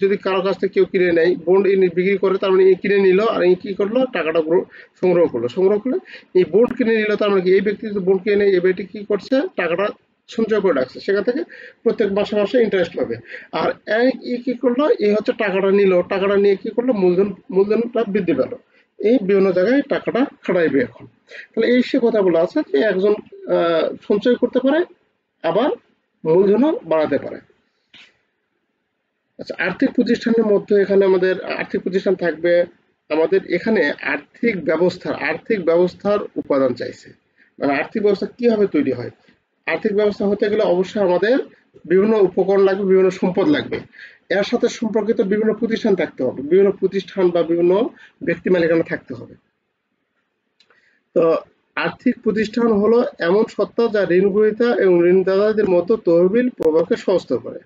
যদি কারো কাছ থেকে কেউ কিনে নেয়, বন্ড ইনি বিক্রি করে, তার মানে কিনে নিল, আর এই কি করলো, টাকাটা সংগ্রহ করলো। সংগ্রহ করলে এই বন্ড কিনে নিল, তার মানে কি এই ব্যক্তি যদি বন্ড কিনে নেয়, এই ব্যক্তি কি করছে, টাকাটা সঞ্চয় করে রাখছে, সেখান থেকে প্রত্যেক মাসে মাসে ইন্টারেস্ট পাবে। আর কি করলো, এই হচ্ছে টাকাটা নিল, টাকাটা নিয়ে কি করলো, মূলধনটা বৃদ্ধি পেল, এই বিভিন্ন জায়গায় টাকাটা খাটাইবে এখন। তাহলে এই সে কথাগুলো আছে যে একজন সঞ্চয় করতে পারে, আবার মূলধনও বাড়াতে পারে। আচ্ছা, আর্থিক প্রতিষ্ঠানের মধ্যে এখানে আমাদের আর্থিক প্রতিষ্ঠান থাকবে। আমাদের এখানে আর্থিক ব্যবস্থার উপাদান চাইছে, মানে আর্থিক ব্যবস্থা কিভাবে তৈরি হয়। আর্থিক ব্যবস্থা হতে গেলে অবশ্যই আমাদের বিভিন্ন উপকরণ লাগবে, বিভিন্ন সম্পদ লাগবে। এর সাথে সম্পর্কিত বিভিন্ন প্রতিষ্ঠান থাকতে হবে, বিভিন্ন প্রতিষ্ঠান বা বিভিন্ন ব্যক্তি মালিকানা থাকতে হবে। তো আর্থিক প্রতিষ্ঠান হলো এমন সত্তা যা ঋণ গ্রহীতা এবং ঋণদাতাদের মতো তহবিল প্রবাহকে সহজতর করে।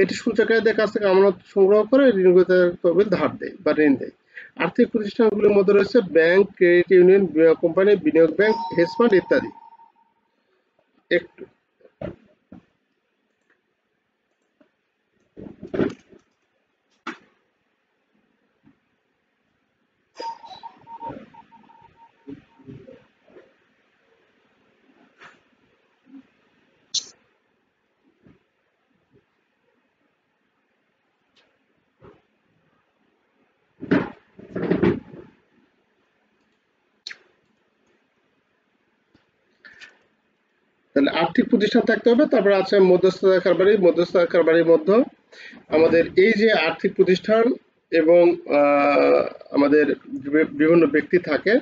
এটি সঞ্চয়কারীদের কাছ থেকে আমানত সংগ্রহ করে ঋণগ্রহীতাদের তহবিল ধার দেয় বা ঋণ দেয়। আর্থিক প্রতিষ্ঠানগুলির মধ্যে রয়েছে ব্যাংক, ক্রেডিট ইউনিয়ন, বীমা কোম্পানি, বিনিয়োগ ব্যাংক, হেজ ফান্ড ইত্যাদি। একটু তাহলে আর্থিক প্রতিষ্ঠান থাকতে হবে। তারপরে আছে মধ্যস্থতাকারী বাড়ি। মধ্যস্থতাকারী বাড়ির মধ্যে আমাদের এই যে আর্থিক প্রতিষ্ঠান এবং আমাদের বিভিন্ন ব্যক্তি থাকে,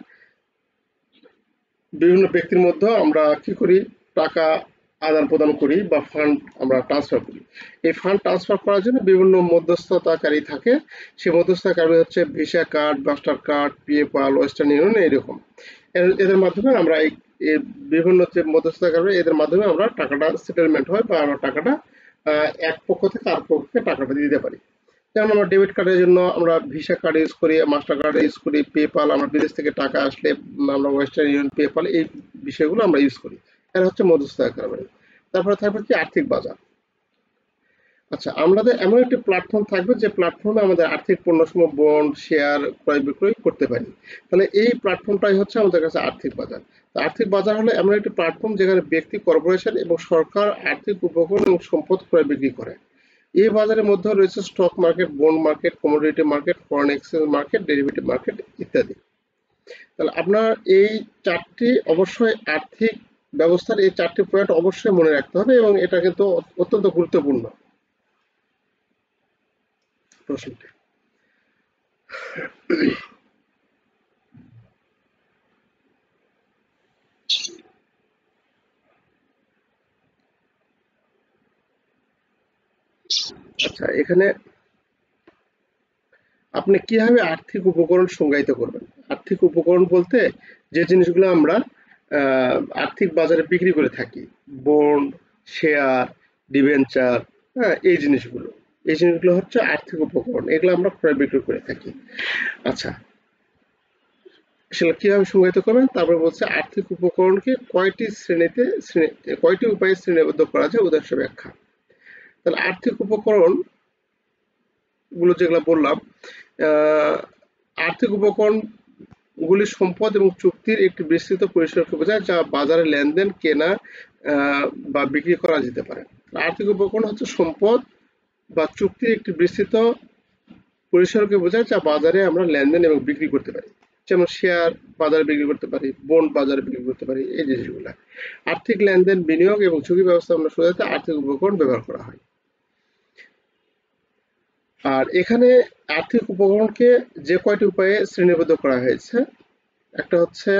বিভিন্ন ব্যক্তির মধ্যে আমরা কি করি, টাকা আদান প্রদান করি বা ফান্ড আমরা ট্রান্সফার করি। এই ফান্ড ট্রান্সফার করার জন্য বিভিন্ন মধ্যস্থতাকারী থাকে। সেই মধ্যস্থতাকারী হচ্ছে visa card, master card, PayPal, western union, এইরকম। এদের মাধ্যমে আমরা এই বিভিন্ন যে মধ্যস্থতাকারী, এদের মাধ্যমে আমরা টাকাটা সেটেলমেন্ট হয় বা আমরা টাকাটা এক পক্ষ থেকে আর পক্ষকে টাকাটা দিতে পারি। যেমন আমরা ডেবিট কার্ডের জন্য আমরা ভিসা কার্ড ইউজ করি, মাস্টার কার্ড ইউজ করি, পেপাল, আমরা বিদেশ থেকে টাকা আসলে আমরা ওয়েস্টার্ন ইউনিয়ন, পেপাল, এই বিষয়গুলো আমরা ইউজ করি। এরা হচ্ছে মধ্যস্থতাকারী। তারপরে থাকবে কি আর্থিক বাজার। আচ্ছা, আমাদের এমন একটি প্ল্যাটফর্ম থাকবে যে প্ল্যাটফর্মে আমাদের আর্থিক পণ্যসমূহ, বন্ড, শেয়ার ক্রয় বিক্রয় করতে পারি। তাহলে এই প্ল্যাটফর্মটাই হচ্ছে আমাদের কাছে আর্থিক বাজার। আর্থিক বাজার হলো এমন একটি প্ল্যাটফর্ম যেখানে ব্যক্তি, কর্পোরেশন এবং সরকার আর্থিক উপকরণ এবং সম্পদ ক্রয় বিক্রি করে। এই বাজারের মধ্যে রয়েছে stock market, bond market, commodity market, foreign exchange market, derivative market ইত্যাদি। তাহলে আপনার এই চারটি অবশ্যই আর্থিক ব্যবস্থার এই চারটি পয়েন্ট অবশ্যই মনে রাখতে হবে, এবং এটা কিন্তু অত্যন্ত গুরুত্বপূর্ণ প্রশ্নটি। আচ্ছা, এখানে আপনি কিভাবে আর্থিক উপকরণ সংজ্ঞায়িত করবেন? আর্থিক উপকরণ বলতে যে জিনিসগুলো আমরা আর্থিক বাজারে বিক্রি করে থাকি, বন্ড, শেয়ার, ডিবেঞ্চার, হ্যাঁ, এই জিনিসগুলো হচ্ছে আর্থিক উপকরণ। এগুলো আমরা ক্রয় বিক্রি করে থাকি। আচ্ছা, সেটা কিভাবে সংজ্ঞায়িত করবেন? তারপরে বলছে আর্থিক উপকরণকে কয়টি উপায়ে শ্রেণীবদ্ধ করা যায়, উদাহরণ ব্যাখ্যা। তাহলে আর্থিক উপকরণ গুলো যেগুলো বললাম, আর্থিক উপকরণ গুলি সম্পদ এবং চুক্তির একটি বিস্তৃত পরিসরকে বোঝায় যা বাজারে লেনদেন, কেনা বা বিক্রি করা যেতে পারে। আর্থিক উপকরণ হচ্ছে সম্পদ বা চুক্তির একটি বিস্তৃত পরিসরকে বোঝায় যা বাজারে আমরা লেনদেন এবং বিক্রি করতে পারি। যেমন শেয়ার বাজারে বিক্রি করতে পারি, বন্ড বাজারে বিক্রি করতে পারি, এই জিনিসগুলো। আর্থিক লেনদেন, বিনিয়োগ এবং ঝুঁকি ব্যবস্থাপনা সুবিধাতে আর্থিক উপকরণ ব্যবহার করা হয়। আর এখানে আর্থিক উপকরণকে যে কয়টি উপায়ে শ্রেণীবদ্ধ করা হয়েছে, একটা হচ্ছে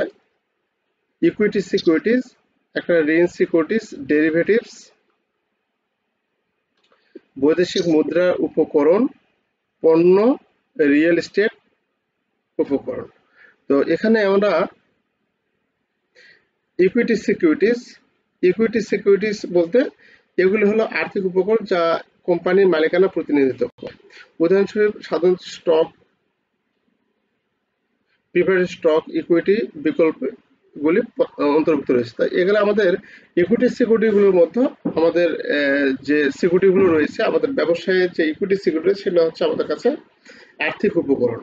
ইকুইটি সিকিউরিটিজ, একটা ঋণ সিকিউরিটিজ, ডেরিভেটিভস, বৈদেশিক মুদ্রার উপকরণ, পণ্য, রিয়েল এস্টেট উপকরণ। তো এখানে আমরা ইকুইটি সিকিউরিটিস বলতে এগুলি হলো আর্থিক উপকরণ যা কোম্পানির মালিকানা প্রতিনিধিত্ব করে। উদাহরণস্বরূপ সাধারণ স্টক, প্রিফারেড স্টক, ইকুইটি বিকল্পগুলি অন্তর্ভুক্ত রয়েছে। তাই এগুলো আমাদের ইকুইটি সিকিউরিটিগুলোর মধ্যে আমাদের যে সিকিউরিটিগুলো রয়েছে, আমাদের ব্যবসায়ে যে ইকুইটি সিকিউরিটি সেগুলো হচ্ছে আমাদের কাছে আর্থিক উপকরণ।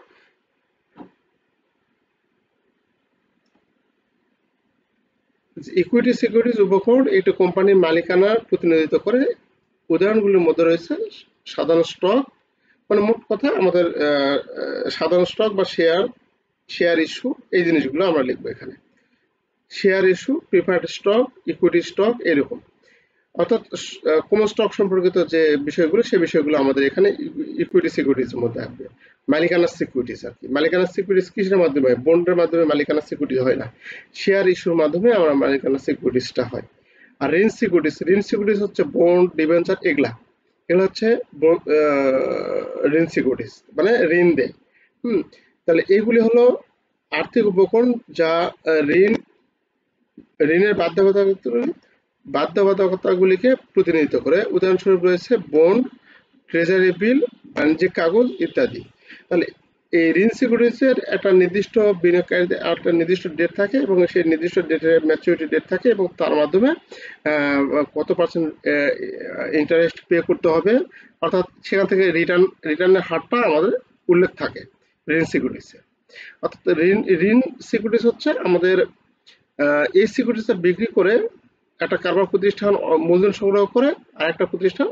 ইকুইটি সিকিউরিটিজ উপকরণ একটি কোম্পানির মালিকানার প্রতিনিধিত্ব করে। উদাহরণগুলির মধ্যে রয়েছে সাধারণ স্টক, মানে মোট কথা আমাদের সাধারণ স্টক বা শেয়ার ইস্যু, এই জিনিসগুলো আমরা লিখবো এখানে। Share issue, preferred stock, equity stock, এরকম। অর্থাৎ কোন স্টক সম্পর্কিত যে বিষয়গুলো, সেই বিষয়গুলো আমাদের এখানে ইকুইটি সিকিউরিটির মধ্যে আসবে। মালিকানা সিকিউরিটিস আর কি। মালিকানা সিকিউরিটিস কিসের মাধ্যমে হয়? বন্ডের মাধ্যমে মালিকানা সিকিউরিটি হয় না, শেয়ার ইস্যুর মাধ্যমে আমরা মালিকানা সিকিউরিটিসটা হয়। আর ঋণ সিকিউরিটিস হচ্ছে বন্ড, ডিবেঞ্চার, এগুলা হচ্ছে ঋণ সিকিউরিটিস, মানে ঋণ দেয়। তাহলে এইগুলি হলো আর্থিক উপকরণ যা ঋণের বাধ্যবাধকতাগুলিকে প্রতিনিধিত্ব করে। উদাহরণস্বরূপ রয়েছে বন্ড, ট্রেজারি বিল, বাণিজ্যিক কাগজ ইত্যাদি। তাহলে এই ঋণ সিকিউরিটিসের একটা নির্দিষ্ট বিনিয়োগকারীদের একটা নির্দিষ্ট ডেট থাকে এবং সেই নির্দিষ্ট ডেটের ম্যাচুরিটি ডেট থাকে এবং তার মাধ্যমে কত পার্সেন্ট ইন্টারেস্ট পে করতে হবে, অর্থাৎ সেখান থেকে রিটার্নের হারটা আমাদের উল্লেখ থাকে ঋণ সিকিউরিটিসে। অর্থাৎ ঋণ সিকিউরিটিস হচ্ছে আমাদের এই সিকিউরিটিসটা বিক্রি করে একটা কারবার প্রতিষ্ঠান মূলধন সংগ্রহ করে, আর একটা প্রতিষ্ঠান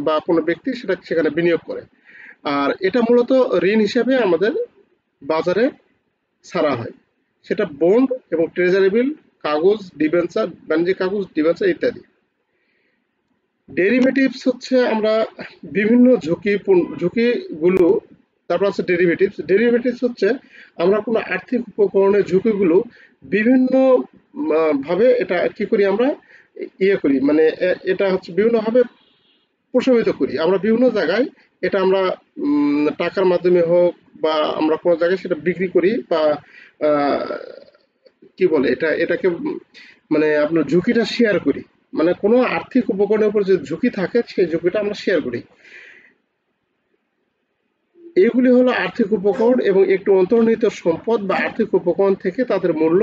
বা কোনো ব্যক্তি সেটা সেখানে বিনিয়োগ করে। আর এটা মূলত ঋণ হিসেবে আমাদের বাজারে ছাড়া হয়। সেটা বন্ড এবং ট্রেজারি বিল, কাগজ, ডিবেঞ্চার, বাণিজ্যিক কাগজ, ডিবেঞ্চার ইত্যাদি। ডেরিভেটিভস হচ্ছে আমরা বিভিন্ন ঝুঁকিগুলো, তারপর আছে ডেরিভেটিভস হচ্ছে আমরা কোনো আর্থিক উপকরণের ঝুঁকিগুলো বিভিন্ন ভাবে এটা কি করি, আমরা করি, মানে এটা হচ্ছে বিভিন্নভাবে প্রশমিত করি আমরা বিভিন্ন জায়গায়। এটা আমরা টাকার মাধ্যমে হোক বা আমরা কোনো জায়গায় সেটা বিক্রি করি বা কি বলে এটাকে মানে আপনার ঝুঁকিটা শেয়ার করি, মানে কোনো আর্থিক উপকরণের উপর যে ঝুঁকি থাকে সেই ঝুঁকিটা আমরা শেয়ার করি। এইগুলি হলো আর্থিক উপকরণ এবং একটু অন্তর্নিহিত সম্পদ বা আর্থিক উপকরণ থেকে তাদের মূল্য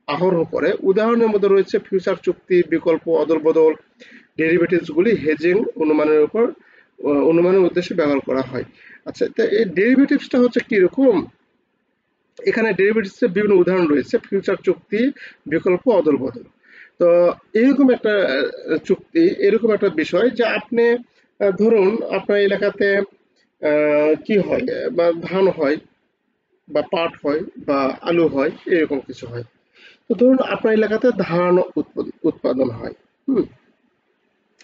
আহরণ করে। উদাহরণের মধ্যে রয়েছে ফিউচার চুক্তি, বিকল্প, অদল বদল। ডেরিভেটিভসগুলি হেজিং অনুমানের উদ্দেশ্যে ব্যবহার করা হয়। আচ্ছা, তো এই ডেরিভেটিভসটা হচ্ছে কিরকম? এখানে ডেরিভেটিভসের বিভিন্ন উদাহরণ রয়েছে, ফিউচার চুক্তি, বিকল্প, অদল বদল। তো এরকম একটা চুক্তি, এরকম একটা বিষয় যে আপনি ধরুন আপনার এলাকাতে কি হয়, বা ধান হয় বা পাট হয় বা আলু হয়, এরকম কিছু হয়। তো ধরুন আপনার এলাকাতে ধান উৎপাদন হয়।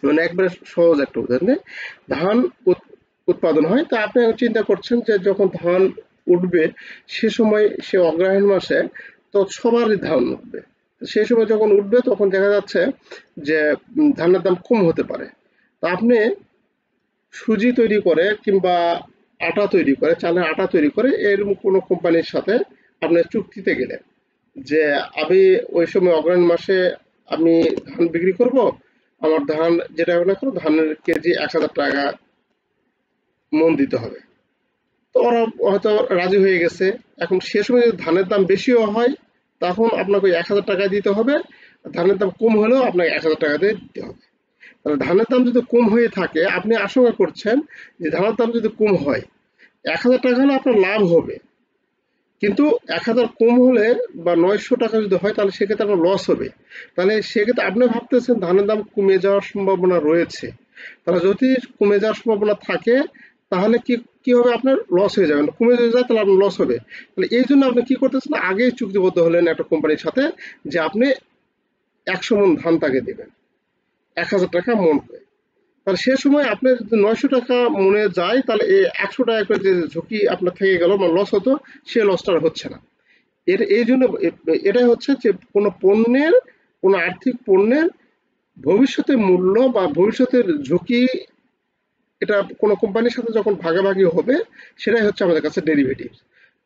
মানে একবারে সহজ একটা উদাহরণ, ধান উৎপাদন হয়। তা আপনি চিন্তা করছেন যে যখন ধান উঠবে সে সময়, সে অগ্রহায়ণ মাসে, তো সবারই ধান উঠবে। সেই সময় যখন উঠবে তখন দেখা যাচ্ছে যে ধানের দাম কম হতে পারে। তা আপনি সুজি তৈরি করে কিংবা আটা তৈরি করে, চালের আটা তৈরি করে এরকম কোনো কোম্পানির সাথে আপনি চুক্তিতে গেলেন যে আমি ওই সময় অগ্রহায়ণ মাসে আমি ধান বিক্রি করব, আমার ধান যেটা মনে করো ধানের কেজি 1000 টাকা মন দিতে হবে। তো ওরা হয়তো রাজি হয়ে গেছে। এখন সে সময় যদি ধানের দাম বেশিও হয় তখন আপনাকে 1000 টাকা দিতে হবে, ধানের দাম কম হলেও আপনাকে 1000 টাকা দিয়ে দিতে হবে। তাহলে ধানের দাম যদি কম হয়ে থাকে, আপনি আশঙ্কা করছেন যে ধানের দাম যদি কম হয় 1000 টাকা হলে আপনার লাভ হবে, কিন্তু 1000 কম হলে বা 900 টাকা যদি হয় তাহলে সেক্ষেত্রে আপনার লস হবে। তাহলে সেক্ষেত্রে আপনি ভাবতেছেন ধানের দাম কমে যাওয়ার সম্ভাবনা রয়েছে। তাহলে যদি কমে যাওয়ার সম্ভাবনা থাকে তাহলে কি হবে, আপনার লস হয়ে যাবে। কমে যদি যায় তাহলে আপনার লস হবে। তাহলে এই জন্য আপনি কি করতেছেন, আগেই চুক্তিবদ্ধ হলেন একটা কোম্পানির সাথে যে আপনি 100 মন ধান তাকে দেবেন 1000 টাকা মন করে। তাহলে সে সময় আপনার যদি 900 টাকা মনে যায় তাহলে এই 100 টাকা করে যে ঝুঁকি আপনার থেকে গেল, মানে লস হতো, সে লসটা হচ্ছে না। এই জন্য এটাই হচ্ছে যে কোনো আর্থিক পণ্যের ভবিষ্যতের মূল্য বা ভবিষ্যতের ঝুঁকি এটা কোনো কোম্পানির সাথে যখন ভাগাভাগি হবে সেটাই হচ্ছে আমাদের কাছে ডেরিভেটিভ।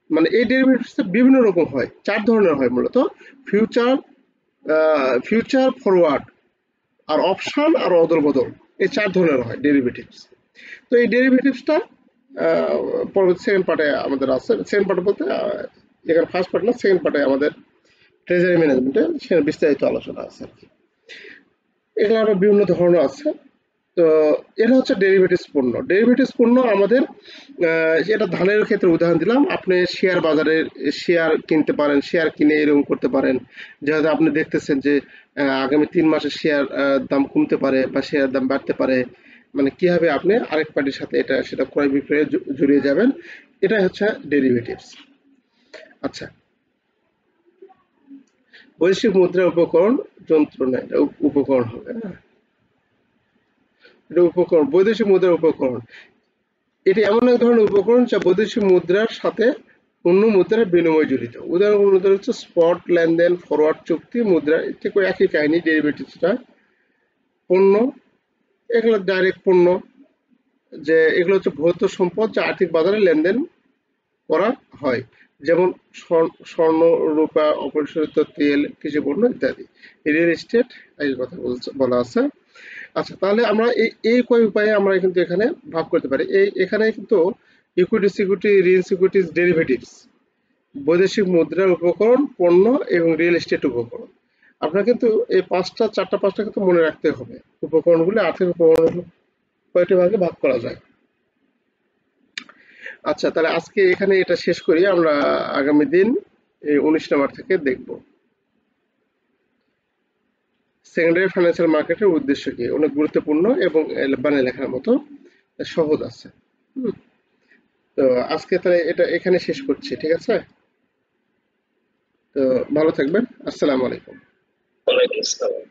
মানে এই ডেরিভেটিভস বিভিন্ন রকম হয়, 4 ধরনের হয় মূলত: ফিউচার, ফিউচার ফরওয়ার্ড, আর অপশন, আর অদল বদল। এই 4 ধরনের হয় ডেরিভেটিভস। তো এই ডেরিভেটিভসটা পরবর্তী সেকেন্ড পার্টে আমাদের আছে। সেকেন্ড পার্ট বলতে এখানে ফার্স্ট পার্ট না, সেকেন্ড পার্টে আমাদের ট্রেজারি ম্যানেজমেন্টে সেখানে বিস্তারিত আলোচনা আছে আর কি। এগুলো আরো বিভিন্ন ধরনের আছে। তো এটা হচ্ছে ডেরিভেটিভস পণ্য। ডেরিভেটিভস পণ্য আমাদের এটা ধানের ক্ষেত্রে উদাহরণ দিলাম। আপনি শেয়ার বাজারে শেয়ার কিনতে পারেন, শেয়ার কিনে এরকম করতে পারেন। যেহেতু আপনি দেখতেছেন যে আগামী 3 মাসে শেয়ার দাম কমতে পারে বা শেয়ার দাম বাড়তে পারে, মানে কিভাবে আপনি আরেক পার্টির সাথে এটা সেটা ক্রয় বিক্রয়ে জড়িয়ে যাবেন, এটাই হচ্ছে ডেরিভেটিভস। আচ্ছা, বৈদেশিক মুদ্রা উপকরণ যন্ত্র না, এটা উপকরণ হবে না, এটা উপকরণ। বৈদেশিক মুদ্রার উপকরণ এটি এমন এক ধরনের উপকরণ যা বৈদেশিক মুদ্রার সাথে অন্য মুদ্রার বিনিময় জড়িত। উদাহরণ হচ্ছে স্পট লেনদেন, ফরওয়ার্ড চুক্তি, মুদ্রা ঠিক একই কাহিনী। ডেরিভেটিভসটা পণ্য, এগুলো ডাইরেক্ট পণ্য, যে এগুলো হচ্ছে ভৌত সম্পদ যা আর্থিক বাজারে লেনদেন করা হয়, যেমন স্বর্ণ, রূপা, অপরিশোধিত তেল, কৃষি পণ্য ইত্যাদি। রিয়েল এস্টেট এই কথা বলা আছে। আচ্ছা, তাহলে আমরা এই কয় উপায়ে আমরা কিন্তু এখানে ভাগ করতে পারি। এখানে কিন্তু ইকুইটি, সিকিউরিটি, ঋণ, সিকিউরিটিজ, ডেরিভেটিভস, বৈদেশিক মুদ্রার উপকরণ, পণ্য এবং রিয়েল এস্টেট উপকরণ। আপনার কিন্তু এই চারটা পাঁচটা কিন্তু মনে রাখতে হবে। উপকরণগুলো, আর্থিক উপকরণ কয়টি ভাগে ভাগ করা যায়। আচ্ছা, তাহলে আজকে এখানে এটা শেষ করি। আমরা আগামী দিন এই 19 নাম্বার থেকে দেখব সেকেন্ডারি ফাইন্যান্সিয়াল মার্কেটের উদ্দেশ্য কি। অনেক গুরুত্বপূর্ণ এবং বানিয়ে লেখার মতো সহজ আছে। তো আজকে তাহলে এটা এখানে শেষ করছি, ঠিক আছে? তো ভালো থাকবেন। আসসালামু আলাইকুম। ওয়ালাইকুম আসসালাম।